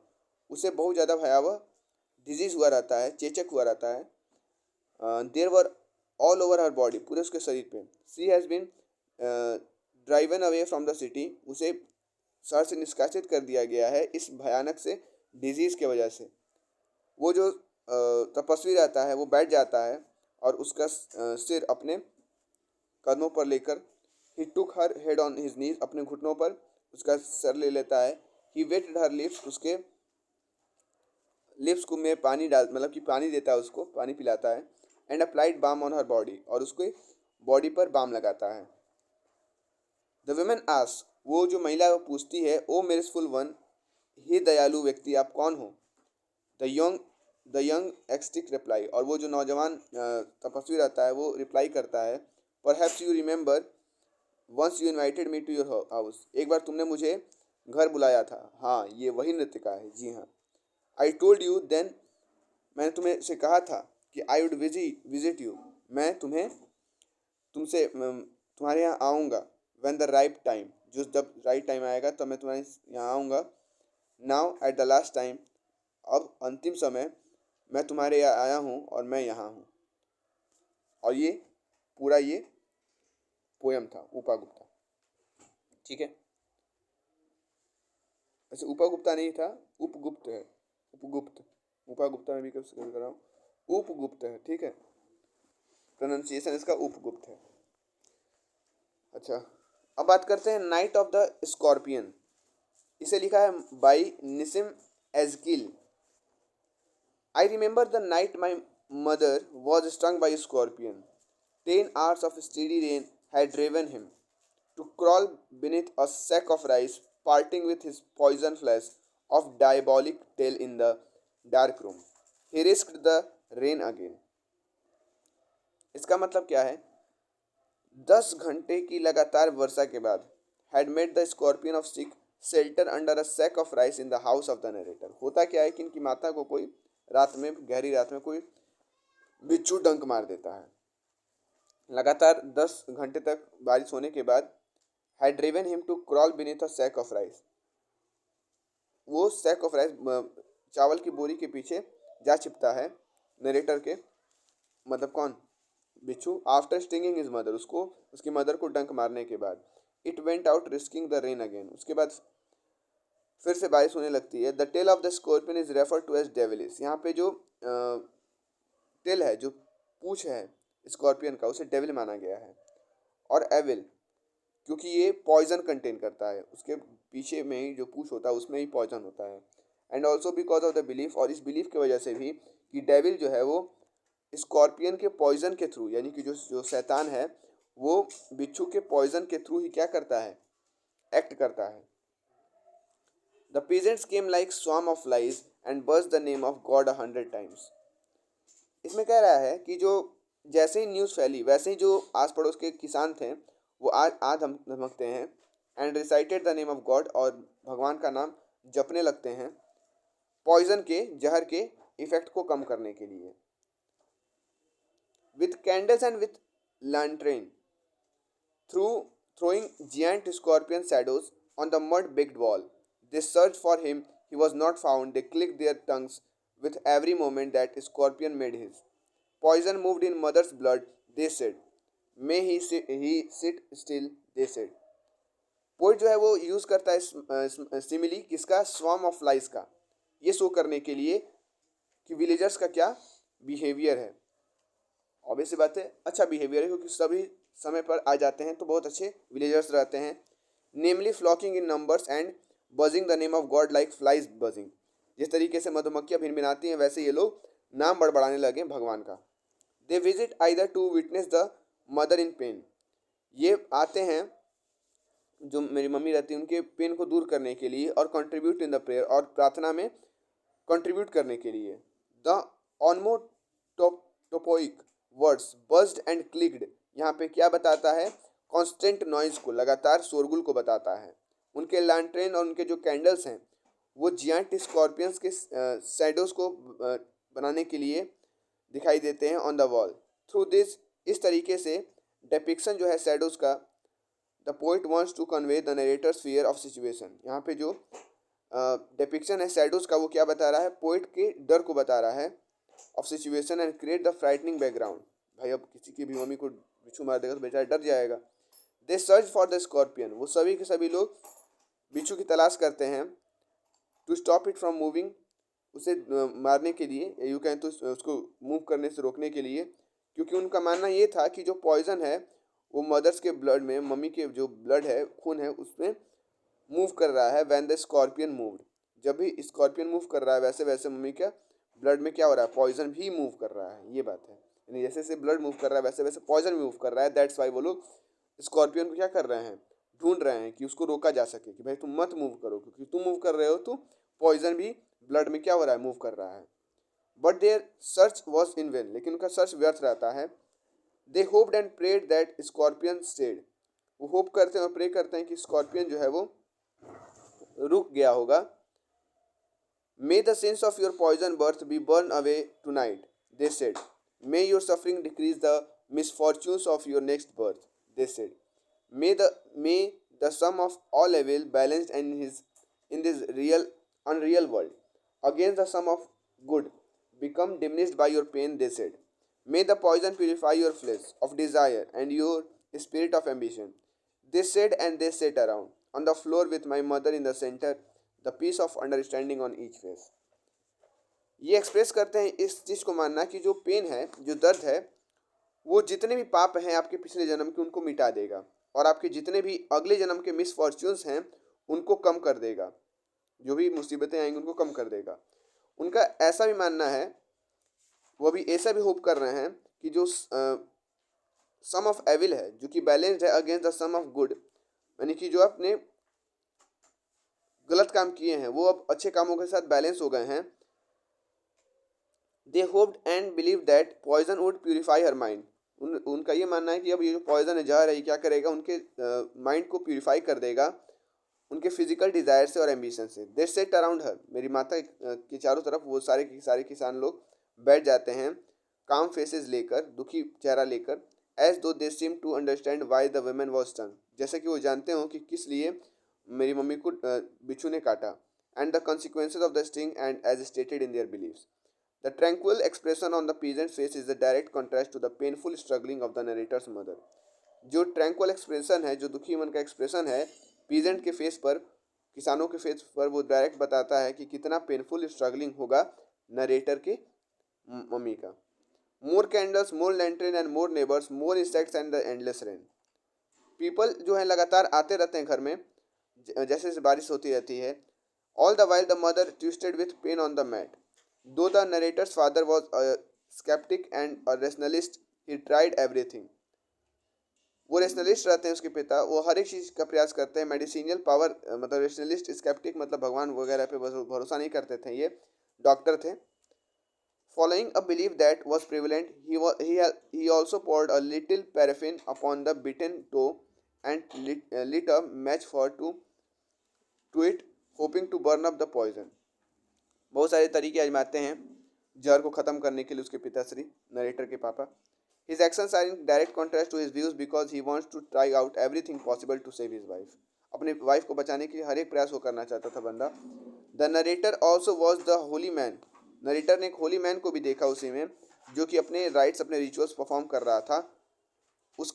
S1: उसे बहुत ज़्यादा भयावह डिजीज हुआ रहता है, चेचक हुआ रहता है। There were all over her body, पूरे उसके शरीर पे। She has been driven away from the city, उसे शहर से निष्कासित कर दिया गया है इस भयानक से डिजीज़ के वजह से। वो जो तपस्वी रहता है वो बैठ जाता है और उसका सिर अपने कदमों पर लेकर, he took her head on his knees, अपने घुटनों पर उसका सर ले लेता है। ही वेटेड हर लिप्स, उसके लिप्स को में पानी डाल, मतलब कि पानी देता है, उसको पानी पिलाता है। And applied balm on her body, और उसके बॉडी पर बाम लगाता है। द वुमेन आस्क, वो जो महिला है वो पूछती है, ओ मेरिसफुल वन, हे दयालु व्यक्ति, आप कौन हो? द यंग एक्सटिक रिप्लाई, और वो जो नौजवान तपस्वी रहता है वो रिप्लाई करता है, perhaps you remember once you invited me to your house, एक बार तुमने मुझे घर बुलाया था। हाँ, ये वही नृत्यका है, जी हाँ। आई टोल्ड यू देन, मैंने तुम्हें से कहा था कि आई वुड विजिट यू, मैं तुम्हारे यहाँ आऊँगा। व्हेन द राइट टाइम, जो जब राइट टाइम आएगा तब मैं तुम्हारे यहाँ आऊँगा। Now at the last time, अब अंतिम समय मैं तुम्हारे यहाँ आया हूँ और मैं यहाँ हूँ। और ये पूरा ये पोयम था उपा गुप्ता, ठीक है। वैसे उपा गुप्ता नहीं था, उपगुप्त है, उपगुप्त। उपा गुप्ता में भी कुछ कर रहा हूँ, उपगुप्त है, ठीक है। प्रोनाउंसिएशन इसका उपगुप्त है। अच्छा, अब बात करते हैं नाइट ऑफ द स्कॉर्पियन। इसे लिखा है by Nissim Ezekiel. I remember the night my mother was stung by scorpion. 10 hours of steady rain had driven him to crawl beneath a sack of rice, parting with his poison flesh of diabolic tail in the dark room. He risked the rain again. इसका मतलब क्या है? 10 घंटे की लगातार वर्षा के बाद had made the scorpion of stick shelter under a sack of rice in the house of the narrator. होता क्या है कि इनकी माता को कोई रात में, गहरी रात में कोई बिच्छू डंक मार देता है। लगातार 10 घंटे तक बारिश होने के बाद had driven him to crawl beneath a sack of rice, वो sack of rice, चावल की बोरी के पीछे जा छिपता है नरेटर के, मतलब कौन, बिच्छू। आफ्टर स्टिंगिंग हिज मदर, उसको उसकी मदर को डंक मारने के बाद। It went out risking the rain again, उसके बाद फिर से बारिश होने लगती है। The tail of the scorpion is refer to as devilish, यहाँ पे जो टेल है, जो पूछ है स्कॉर्पियन का, उसे डेविल माना गया है। और एविल, क्योंकि ये पॉइजन कंटेन करता है, उसके पीछे में ही जो पूछ होता है उसमें ही पॉइजन होता है। And also because of the belief, और इस बिलीफ की वजह से भी कि डेविल जो है वो स्कॉर्पियन के पॉइजन के थ्रू, यानी कि जो जो शैतान है वो बिच्छू के पॉइजन के थ्रू ही क्या करता है, एक्ट करता है। The peasants came like swarm of flies and buzzed the name of God 100 times. इसमें कह रहा है कि जो जैसे ही न्यूज़ फैली वैसे ही जो आस पड़ोस के किसान थे वो आज आज हम धमकते हैं and recited the name of God और भगवान का नाम जपने लगते हैं पॉइजन के जहर के इफेक्ट को कम करने के लिए. With candles and with lantern through throwing giant scorpion shadows on the mud baked wall. They searched for him. He was not found. They clicked their tongues with every moment that scorpion made his. Poison moved in mother's blood, they said. May he sit still, they said. Poet जो है वो यूज़ करता है सिमिली किसका, स्वार्म ऑफ फ्लाइज का, ये शो करने के लिए कि विलेजर्स का क्या बिहेवियर है. ऑब्वियस बात है अच्छा बिहेवियर है क्योंकि सभी समय पर आ जाते हैं तो बहुत अच्छे विलेजर्स रहते हैं. Namely flocking in numbers and buzzing the name of God like flies buzzing. जिस तरीके से मधुमक्खियाँ भिनभिनाती हैं वैसे ये लोग नाम बड़बड़ाने लगे भगवान का. They visit either to witness the mother in pain. ये आते हैं जो मेरी मम्मी रहती है उनके पेन को दूर करने के लिए और कंट्रीब्यूट इन द प्रेयर और प्रार्थना में कंट्रीब्यूट करने के लिए. द ऑनमोटोपोइक वर्ड्स बज्ड एंड क्लिक्ड यहाँ पे क्या बताता है, कांस्टेंट नॉइज को, लगातार शोरगुल को बताता है. उनके लैंट्रेन और उनके जो कैंडल्स हैं वो जियांट स्कॉर्पियंस के शैडोज को बनाने के लिए दिखाई देते हैं on the wall. Through this इस तरीके से डेपिक्शन जो है शैडोज का, the poet wants to convey the narrator's fear of situation. यहाँ पे जो डेपिक्शन है शैडोज का वो क्या बता रहा है, पोइट के डर को बता रहा है of situation and create the frightening background. भाई अब किसी की भी मम्मी को बिच्छू मार देगा तो बेचारा डर जाएगा. दे सर्च फॉर द स्कॉर्पियन. वो सभी के सभी लोग बिच्छू की तलाश करते हैं to stop it from moving, उसे मारने के लिए, यू कैन तो उसको मूव करने से रोकने के लिए, क्योंकि उनका मानना ये था कि जो पॉइजन है वो मदर्स के ब्लड में, मम्मी के जो ब्लड है खून है उसमें मूव कर रहा है. व्हेन द स्कॉर्पियन मूव्ड, जब भी स्कॉर्पियन मूव कर रहा है वैसे वैसे मम्मी का ब्लड में क्या हो रहा है, पॉइजन भी मूव कर रहा है. ये बात है, यानी जैसे जैसे ब्लड मूव कर रहा है वैसे वैसे पॉइजन मूव कर रहा है. दैट्स वाई वो लोग स्कॉर्पियन को क्या कर रहे हैं, ढूंढ रहे हैं कि उसको रोका जा सके कि भाई तुम मत मूव करो, क्योंकि तुम मूव कर रहे हो तो पॉइजन भी ब्लड में क्या हो रहा है, मूव कर रहा है. But their search was in vain, लेकिन उनका सर्च व्यर्थ रहता है. They hoped and prayed that scorpion stayed. वो होप करते हैं और प्रे करते हैं कि स्कॉर्पियन जो है वो रुक गया होगा. May the sense of your poison birth be burn away tonight, they said. May your suffering decrease the misfortunes of your next birth, they said. May the sum of all evil balanced in this unreal world against the sum of good become diminished by your pain, they said. May the poison purify your flesh of desire and your spirit of ambition. They said, and they sat around on the floor with my mother in the center, the peace of understanding on each face. ये एक्सप्रेस करते हैं इस चीज़ को मानना कि जो पेन है, जो दर्द है, वो जितने भी पाप हैं आपके पिछले जन्म के उनको मिटा देगा और आपके जितने भी अगले जन्म के मिसफॉर्च्यून्स हैं उनको कम कर देगा. जो भी मुसीबतें आएंगी उनको कम कर देगा. उनका ऐसा भी मानना है, वो भी ऐसा भी होप कर रहे हैं कि जो सम ऑफ एविल है जो कि बैलेंस्ड है against the sum of good, यानी कि जो अपने गलत काम किए हैं वो अब अच्छे कामों के साथ बैलेंस हो गए हैं. They hoped and believe that poison would purify her mind. उनका ये मानना है कि अब ये जो पॉइजन है जहर है ये क्या करेगा, उनके माइंड को प्यूरिफाई कर देगा उनके फिजिकल डिज़ायर से और एम्बिशन से. दे सेट अराउंड हर. मेरी माता के चारों तरफ वो सारे के सारे किसान लोग बैठ जाते हैं काम फेसेस लेकर, दुखी चेहरा लेकर. As though they seem to understand why the woman was stun. जैसे कि वो जानते हो कि किस लिए मेरी मम्मी को बिच्छू ने काटा. And the consequences of the sting and as stated in their beliefs. The tranquil expression on the peasant's face is a direct contrast to the painful struggling of the narrator's mother. जो ट्रैंक्वल एक्सप्रेशन है, जो दुखी मन का एक्सप्रेशन है पीजेंट के फेस पर, किसानों के फेस पर, वो डायरेक्ट बताता है कि कितना पेनफुल स्ट्रगलिंग होगा नरेटर के मम्मी का. More candles, more lantern and more neighbours, more insects and the endless rain. People जो है लगातार आते रहते हैं घर में जैसे जैसे बारिश होती रहती है. All the while the mother twisted with pain on the mat. Though the narrator's father was a skeptic and a rationalist, he tried everything. वो रेशनलिस्ट रहते हैं उसके पिता, वो हर एक चीज़ का प्रयास करते हैं. मेडिसिनियल पावर मतलब रेशनलिस्ट, स्केप्टिक मतलब भगवान वगैरह पे भरोसा नहीं करते थे ये. डॉक्टर थे. Following a belief that was prevalent, he also poured a little paraffin upon the bitten toe and lit a match to it, hoping to burn up the poison. बहुत सारे तरीके आजमाते हैं जहर को ख़त्म करने के लिए उसके पिताश्री, नरेटर के पापा. His actions are in direct contrast to his views because he wants to try out everything possible to save his wife. अपने वाइफ को बचाने के लिए हर एक प्रयास वो करना चाहता था बंदा. The narrator also was the Holi man. Narrator ने एक होली मैन को भी देखा उसी में, जो कि अपने राइट्स, अपने रिचुअल्स परफॉर्म कर रहा था उस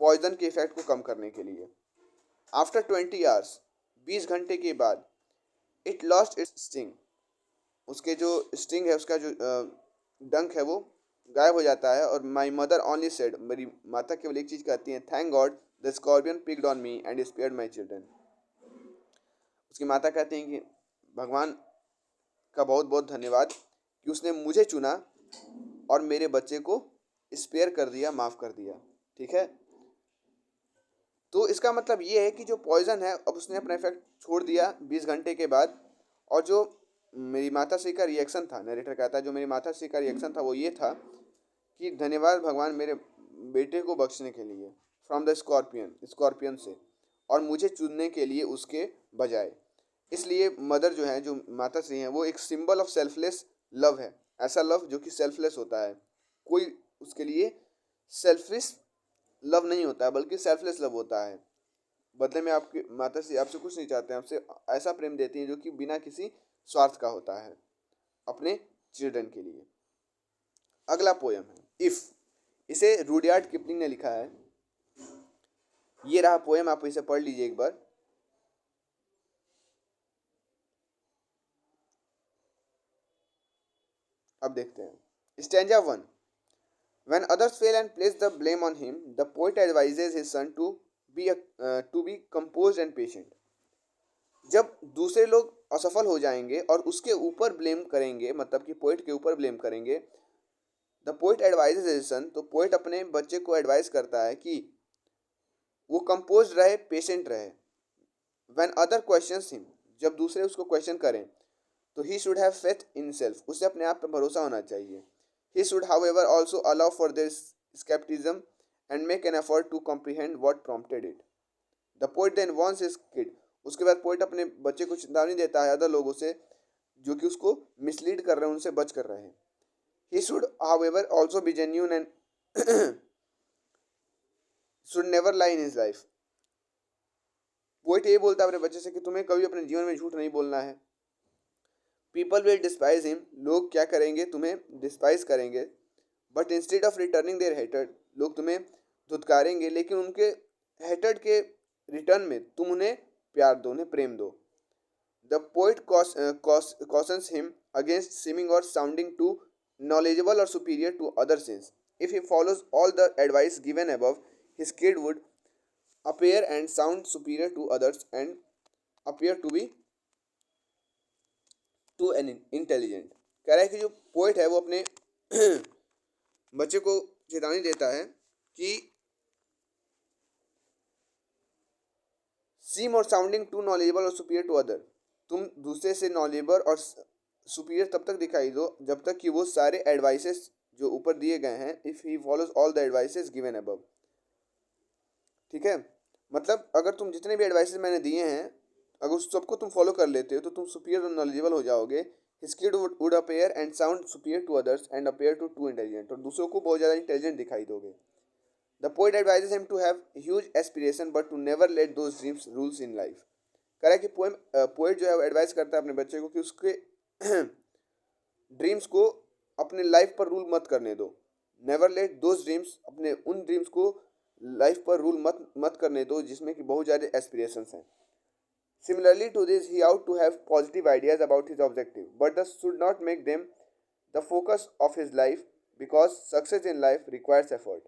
S1: पॉइजन के इफेक्ट को कम करने के लिए. आफ्टर 20 आवर्स, 20 घंटे के बाद, इट लॉस्ट इट्स स्टिंग. उसके जो स्टिंग है, उसका जो डंक है, वो गायब हो जाता है. और माई मदर ओनली सेड, मेरी माता केवल एक चीज़ कहती हैं, thank God the scorpion picked on me and spared my children. उसकी माता कहती हैं कि भगवान का बहुत बहुत धन्यवाद कि उसने मुझे चुना और मेरे बच्चे को स्पेयर कर दिया, माफ़ कर दिया. ठीक है, तो इसका मतलब ये है कि जो पॉइजन है अब उसने अपना इफेक्ट छोड़ दिया 20 घंटे के बाद. और जो मेरी माता श्री का रिएक्शन था, नरेटर कहता है, जो मेरी माता श्री का रिएक्शन था वो ये था कि धन्यवाद भगवान मेरे बेटे को बख्शने के लिए, फ्रॉम द स्कॉर्पियन से, और मुझे चुनने के लिए उसके बजाय. इसलिए मदर जो है, जो माता श्री हैं, वो एक सिंबल ऑफ सेल्फलेस लव है. ऐसा लव जो कि सेल्फलेस होता है. कोई उसके लिए सेल्फिश लव नहीं होता है, बल्कि सेल्फलेस लव होता है. बदले में आपकी माता श्री आपसे कुछ नहीं चाहते हैं, आपसे ऐसा प्रेम देती हैं जो कि बिना किसी स्वार्थ का होता है, अपने चिल्ड्रन के लिए. अगला पोयम है इफ. इसे रूडयार्ड किपलिंग ने लिखा है. ये रहा पोयम, आप इसे पढ़ लीजिए एक बार. अब देखते हैं. Stanza 1. When others fail and place the blame on him, the poet advises his son to be composed and patient. जब दूसरे लोग असफल हो जाएंगे और उसके ऊपर ब्लेम करेंगे, मतलब कि पोइट के ऊपर ब्लेम करेंगे, the poet advises his son, तो पोइट अपने बच्चे को एडवाइस करता है कि वो कंपोज रहे, पेशेंट रहे. व्हेन अदर क्वेश्चंस हिम, जब दूसरे उसको क्वेश्चन करें, तो he should have faith in self, उसे अपने आप पर भरोसा होना चाहिए. He should however also allow for their scepticism and make an effort to comprehend what prompted it. The poet then warns his kid. उसके बाद पोइट अपने बच्चे को चेतावनी देता है अदर लोगों से जो कि उसको मिसलीड कर रहे हैं, उनसे बच कर रहे हैं. ही should however also be genuine and should never lie in his life. Poet ये बोलता है अपने बच्चे से कि तुम्हें कभी अपने जीवन में झूठ नहीं बोलना है. पीपल विल डिस्पाइज हिम, लोग क्या करेंगे, तुम्हें डिस्पाइज करेंगे. But instead of returning their hated, लोग तुम्हें धुतकारेंगे, लेकिन उनके हेटेड के रिटर्न में तुम उन्हें प्यार दो, उन्हें प्रेम दो. The poet cautions him against seeming or sounding too knowledgeable or superior to other sins. If he follows all the advice given above, his kid would appear and sound superior to others and appear to be too intelligent. कह रहा है कि जो पोइट है वो अपने बच्चे को चेतावनी देता है कि सीम और साउंडिंग टू नॉलेजेबल और सुपीरियर टू अदर, तुम दूसरे से नॉलेजेबल और सुपीरियर तब तक दिखाई दो जब तक कि वो सारे एडवाइसेस जो ऊपर दिए गए हैं, if he follows all the advices given above. ठीक है, मतलब अगर तुम जितने भी एडवाइसेस मैंने दिए हैं, अगर उस सबको तुम फॉलो कर लेते हो तो तुम सुपीरियर और नॉलेजेबल हो जाओगे. His kid would appear and sound superior to others and appear too intelligent, और दूसरों को बहुत ज़्यादा इंटेलिजेंट दिखाई दोगे. The poet advises him to have huge aspiration but to never let those dreams rules in life. कह रहा है कि पोएट जो है वो एडवाइस करता है अपने बच्चे को कि उसके ड्रीम्स को अपने लाइफ पर रूल मत करने दो. नेवर लेट दोज ड्रीम्स, अपने उन ड्रीम्स को लाइफ पर रूल मत करने दो जिसमें कि बहुत ज़्यादा एस्पिरेशंस हैं. Similarly to this, he ought to have positive ideas about his objective, but thus should not make them the focus of his life because success in life requires effort.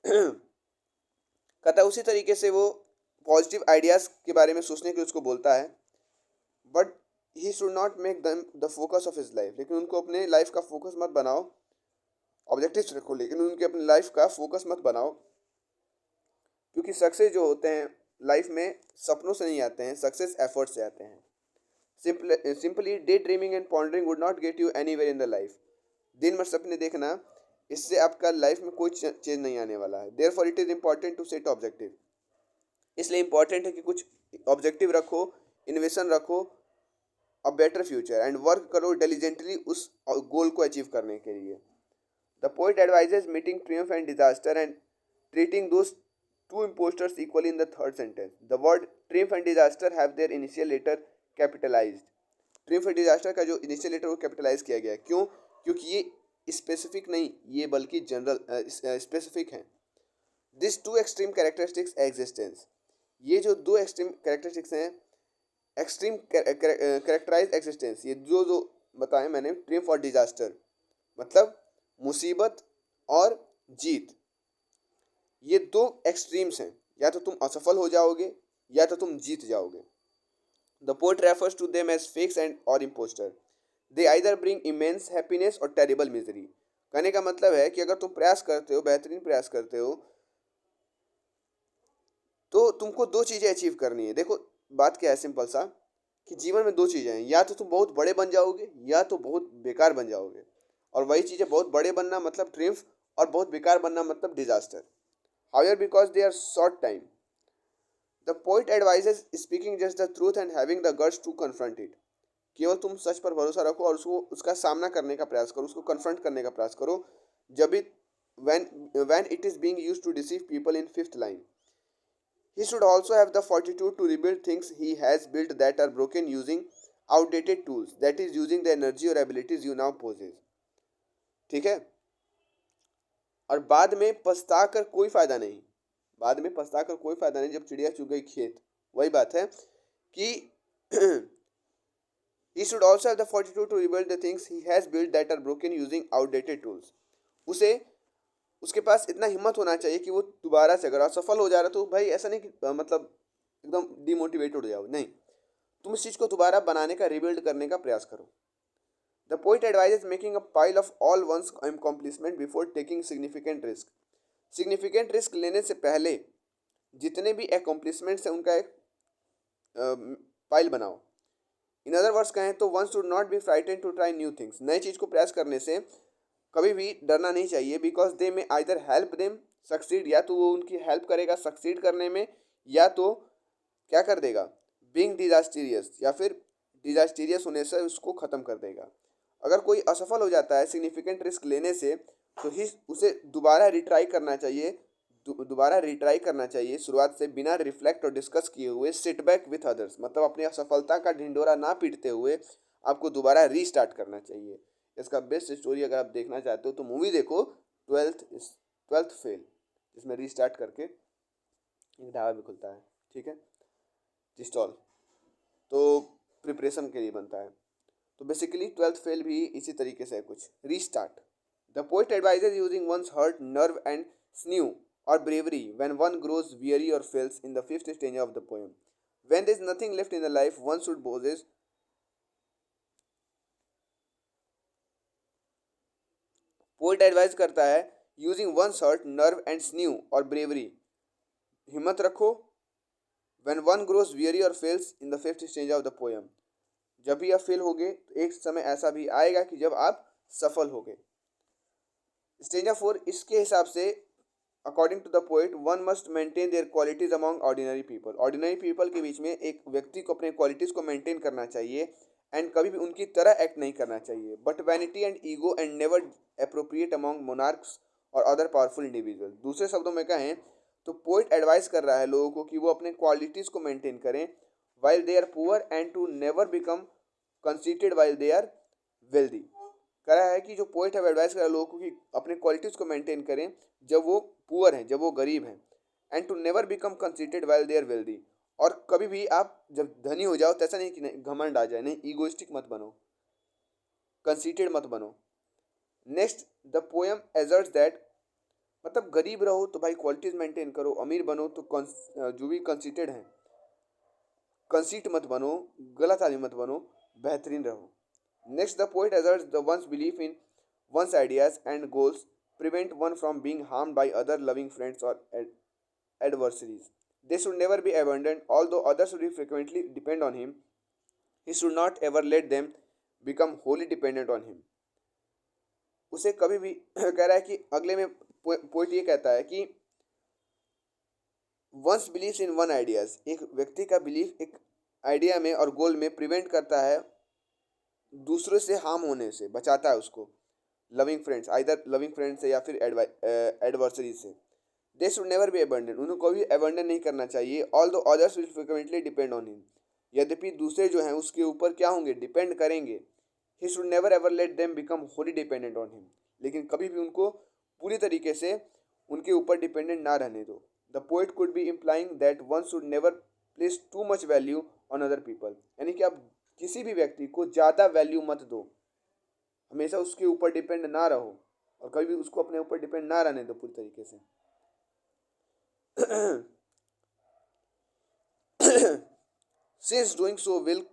S1: कहता उसी तरीके से वो पॉजिटिव आइडियाज़ के बारे में सोचने के लिए उसको बोलता है, but he should not make them the focus of his life, लेकिन उनको अपने लाइफ का फोकस मत बनाओ. ऑब्जेक्टिव्स रखो लेकिन उनके अपने लाइफ का फोकस मत बनाओ, क्योंकि सक्सेस जो होते हैं लाइफ में सपनों से नहीं आते हैं, सक्सेस एफर्ट से आते हैं. Simply daydreaming and pondering would not get you anywhere in the life. दिन भर सपने देखना, इससे आपका लाइफ में कोई चेंज नहीं आने वाला है. Therefore it is important to set objective. इसलिए इंपॉर्टेंट है कि कुछ ऑब्जेक्टिव रखो, इन्वेशन रखो, a better future, and work करो डिलीजेंटली उस गोल को अचीव करने के लिए. The poet advises meeting Triumph and disaster and treating those two imposters equally in the third sentence. The word triumph and disaster have their initial letter capitalized. Triumph और डिजास्टर का जो इनिशियल लेटर वो कैपिटलाइज किया गया है. क्यों? क्योंकि ये स्पेसिफिक नहीं, ये बल्कि जनरल स्पेसिफिक है. This two extreme characteristics existence, ये जो दो एक्सट्रीम कैरेक्टरिस्टिक्स हैं, एक्सट्रीम कैरेक्टराइज एग्जिस्टेंस, ये जो जो बताए मैंने, ट्रिम्फ और डिजास्टर मतलब मुसीबत और जीत, ये दो एक्सट्रीम्स हैं. या तो तुम असफल हो जाओगे या तो तुम जीत जाओगे. The poet refers to them as fakes and or impostor. They either bring immense happiness or terrible misery. कहने का मतलब है कि अगर तुम प्रयास करते हो, बेहतरीन प्रयास करते हो, तो तुमको दो चीज़ें अचीव करनी है. देखो बात क्या है, सिंपल सा, कि जीवन में दो चीज़ें हैं, या तो तुम बहुत बड़े बन जाओगे या तो बहुत बेकार बन जाओगे. और वही चीज़ें, बहुत बड़े बनना मतलब ट्रिम्फ और बहुत बेकार बनना मतलब disaster. However, because they are short time, the poet advises speaking just the truth and having the guts to confront it. केवल तुम सच पर भरोसा रखो और उसको उसका सामना करने का प्रयास करो, उसको कन्फ्रंट करने का प्रयास करो. जब भी when when it is being used to deceive people in fifth line. He should also have the fortitude to rebuild things he has built that are broken using outdated tools. That is using the energy or abilities you now possess. ठीक है. और बाद में पछता कर कोई फायदा नहीं. बाद में पछता कर कोई फायदा नहीं जब चिड़िया चुग गई खेत. वही बात है कि he should also have the fortitude to rebuild the things he has built that are broken using outdated tools. उसे उसके पास इतना हिम्मत होना चाहिए कि वो दोबारा से, अगर असफल हो जा रहा तो भाई ऐसा नहीं कि मतलब एकदम डिमोटिवेट हो जाओ, नहीं, तुम इस चीज़ को दोबारा बनाने का, रिबिल्ड करने का प्रयास करो. The poet advises making a pile of all one's accomplishment before taking significant risk. Significant risk लेने से पहले जितने भी अकम्प्लिशमेंट्स हैं उनका एक पाइल बनाओ. इन अदर वर्ड्स कहें तो one should not be frighten to try new things. नई चीज़ को प्रयास करने से कभी भी डरना नहीं चाहिए. बिकॉज दे में आइदर हेल्प देम सक्सीड, या तो वो उनकी हेल्प करेगा सक्सीड करने में, या तो क्या कर देगा, बीइंग डिजास्टीरियस, या फिर डिजास्टीरियस होने से उसको ख़त्म कर देगा. अगर कोई असफल हो जाता है सिग्निफिकेंट रिस्क लेने से, तो ही उसे दोबारा रिट्राई करना चाहिए. दोबारा रिट्राई करना चाहिए शुरुआत से, बिना रिफ्लेक्ट और डिस्कस किए हुए, सिटबैक विथ अदर्स, मतलब अपनी असफलता का ढिंडोरा ना पीटते हुए आपको दोबारा रीस्टार्ट करना चाहिए. इसका बेस्ट स्टोरी अगर आप देखना चाहते हो तो मूवी देखो, ट्वेल्थ फेल, जिसमें रीस्टार्ट करके एक ढाबा भी खुलता है. ठीक है, स्टॉल, तो प्रिपरेशन के लिए बनता है. तो बेसिकली ट्वेल्थ फेल भी इसी तरीके से है कुछ, restart. The poet advises using one's heart nerve and sinew or bravery when one grows weary or fails in the fifth stanza of the poem. When there is nothing left in the life, one should possess. Poet advise करता है using one heart nerve and sinew और ब्रेवरी. हिम्मत रखो. when one grows weary or fails in the fifth stanza of the poem. जब भी आप फेल होगे तो एक समय ऐसा भी आएगा कि जब आप सफल होगे. स्टेंजा 4 इसके हिसाब से, according to the poet, one must maintain their qualities among ordinary people. Ordinary people के बीच में एक व्यक्ति को अपने क्वालिटीज को मेंटेन करना चाहिए, एंड कभी भी उनकी तरह एक्ट नहीं करना चाहिए. But vanity and ego and never appropriate among monarchs और अदर पावरफुल इंडिविजुअल. दूसरे शब्दों में कहें तो पोइट एडवाइस कर रहा है लोगों को कि वो अपने क्वालिटीज को मेंटेन करें while they are poor, and to never become conceited while they are wealthy. कह रहा है कि जो पोइट है एडवाइस कर रहा है लोगों को कि अपने क्वालिटीज़ को मेंटेन करें जब वो पुअर हैं, जब वो गरीब हैं, and to never become conceited while they are wealthy. और कभी भी आप जब धनी हो जाओ तो ऐसा नहीं कि नहीं घमंड आ जाए, नहीं, ईगोइस्टिक मत बनो, कंसीटेड मत बनो. Next, the poem asserts that, मतलब गरीब रहो तो भाई क्वालिटीज़ मेंटेन करो, अमीर बनो तो जो भी कंसीटेड हैं, कंसीट मत बनो, गलत आदमी मत बनो, बेहतरीन रहो. Next, the poet asserts the one's belief in one's ideas and goals prevent one from being harmed by other loving friends or adversaries. They should never be abandoned, although others should frequently depend on him. He should not ever let them become wholly dependent on him. उसे कभी भी कह रहा है कि अगले में पोइट ये कहता है कि one's beliefs in one ideas, एक व्यक्ति का बिलीफ एक आइडिया में और गोल में प्रिवेंट करता है दूसरों से हार्म होने से, बचाता है उसको, loving friends, either loving friend से या फिर एडवर्सरी से। They should never be abandon, उन्हें कभी अबंडन नहीं करना चाहिए। ऑल दो others will frequently depend on him, यद्यपि दूसरे जो हैं उसके ऊपर क्या होंगे, डिपेंड करेंगे। He should never ever let them become Holi dependent on him, लेकिन कभी भी उनको पूरी तरीके से उनके ऊपर डिपेंडेंट ना रहने दो। The poet could be implying that one should never place too much value on other people, यानी कि आप किसी भी व्यक्ति को ज़्यादा वैल्यू मत दो, हमेशा उसके ऊपर डिपेंड ना रहो और कभी भी उसको अपने ऊपर डिपेंड ना रहने दो पूरी तरीके से। Since doing so will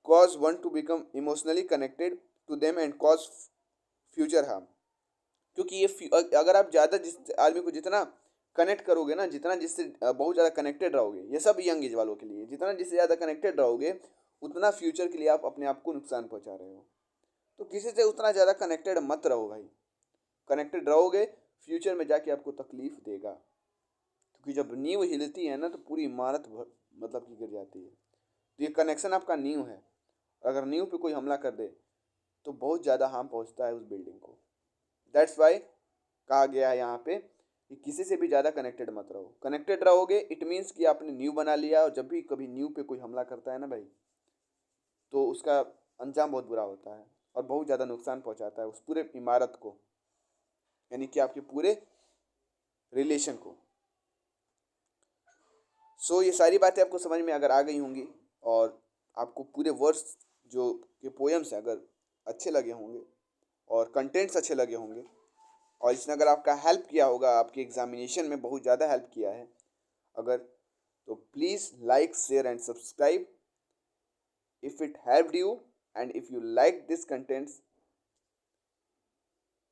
S1: cause one to become emotionally connected to them and cause future harm, क्योंकि ये अगर आप ज़्यादा जिस आदमी को जितना कनेक्ट करोगे ना, जितना जिससे बहुत ज़्यादा कनेक्टेड रहोगे, ये सब यंग एज वालों के लिए, जितना जिससे ज़्यादा कनेक्टेड रहोगे उतना फ्यूचर के लिए आप अपने आप को नुकसान पहुंचा रहे हो। तो किसी से उतना ज़्यादा कनेक्टेड मत रहो भाई, कनेक्टेड रहोगे फ्यूचर में जाके आपको तकलीफ देगा, क्योंकि जब नींव हिलती है ना तो पूरी इमारत मतलब कि गिर जाती है। तो ये कनेक्शन आपका नींव है, अगर नींव पे कोई हमला कर दे तो बहुत ज़्यादा हार्म पहुंचता है उस बिल्डिंग को। दैट्स वाई कहा गया है यहाँ पे कि किसी से भी ज़्यादा कनेक्टेड मत रहो। कनेक्टेड रहोगे इट मीन्स कि आपने नींव बना लिया, और जब भी कभी नींव पे कोई हमला करता है ना भाई, तो उसका अंजाम बहुत बुरा होता है और बहुत ज़्यादा नुकसान पहुंचाता है उस पूरे इमारत को, यानी कि आपके पूरे रिलेशन को। सो ये सारी बातें आपको समझ में अगर आ गई होंगी और आपको पूरे वर्ड्स जो के पोएम्स हैं अगर अच्छे लगे होंगे और कंटेंट्स अच्छे लगे होंगे और इसने अगर आपका हेल्प किया होगा, आपके एग्जामिनेशन में बहुत ज़्यादा हेल्प किया है अगर, तो please like share and subscribe if it helped you and if you like this contents.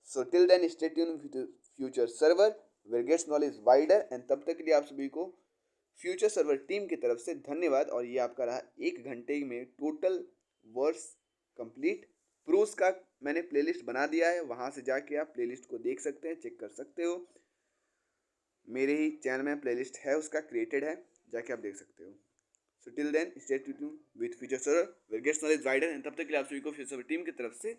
S1: So till then stay tuned with the future server where gets knowledge wider, and तब तक के लिए आप सभी को फ्यूचर सर्वर टीम की तरफ से धन्यवाद। और ये आपका रहा 1 घंटे में टोटल वर्ड्स कंप्लीट। प्रूस का मैंने प्लेलिस्ट बना दिया है, वहाँ से जाके आप प्लेलिस्ट को देख सकते हैं, चेक कर सकते हो। मेरे ही चैनल में प्लेलिस्ट है, उसका क्रिएटेड है, जाके आप देख सकते हो। So till then, stay tuned with Future Server, where gets knowledge wider, and तब तक के लिए आप सभी को फ्यूचर सर्वर टीम की तरफ से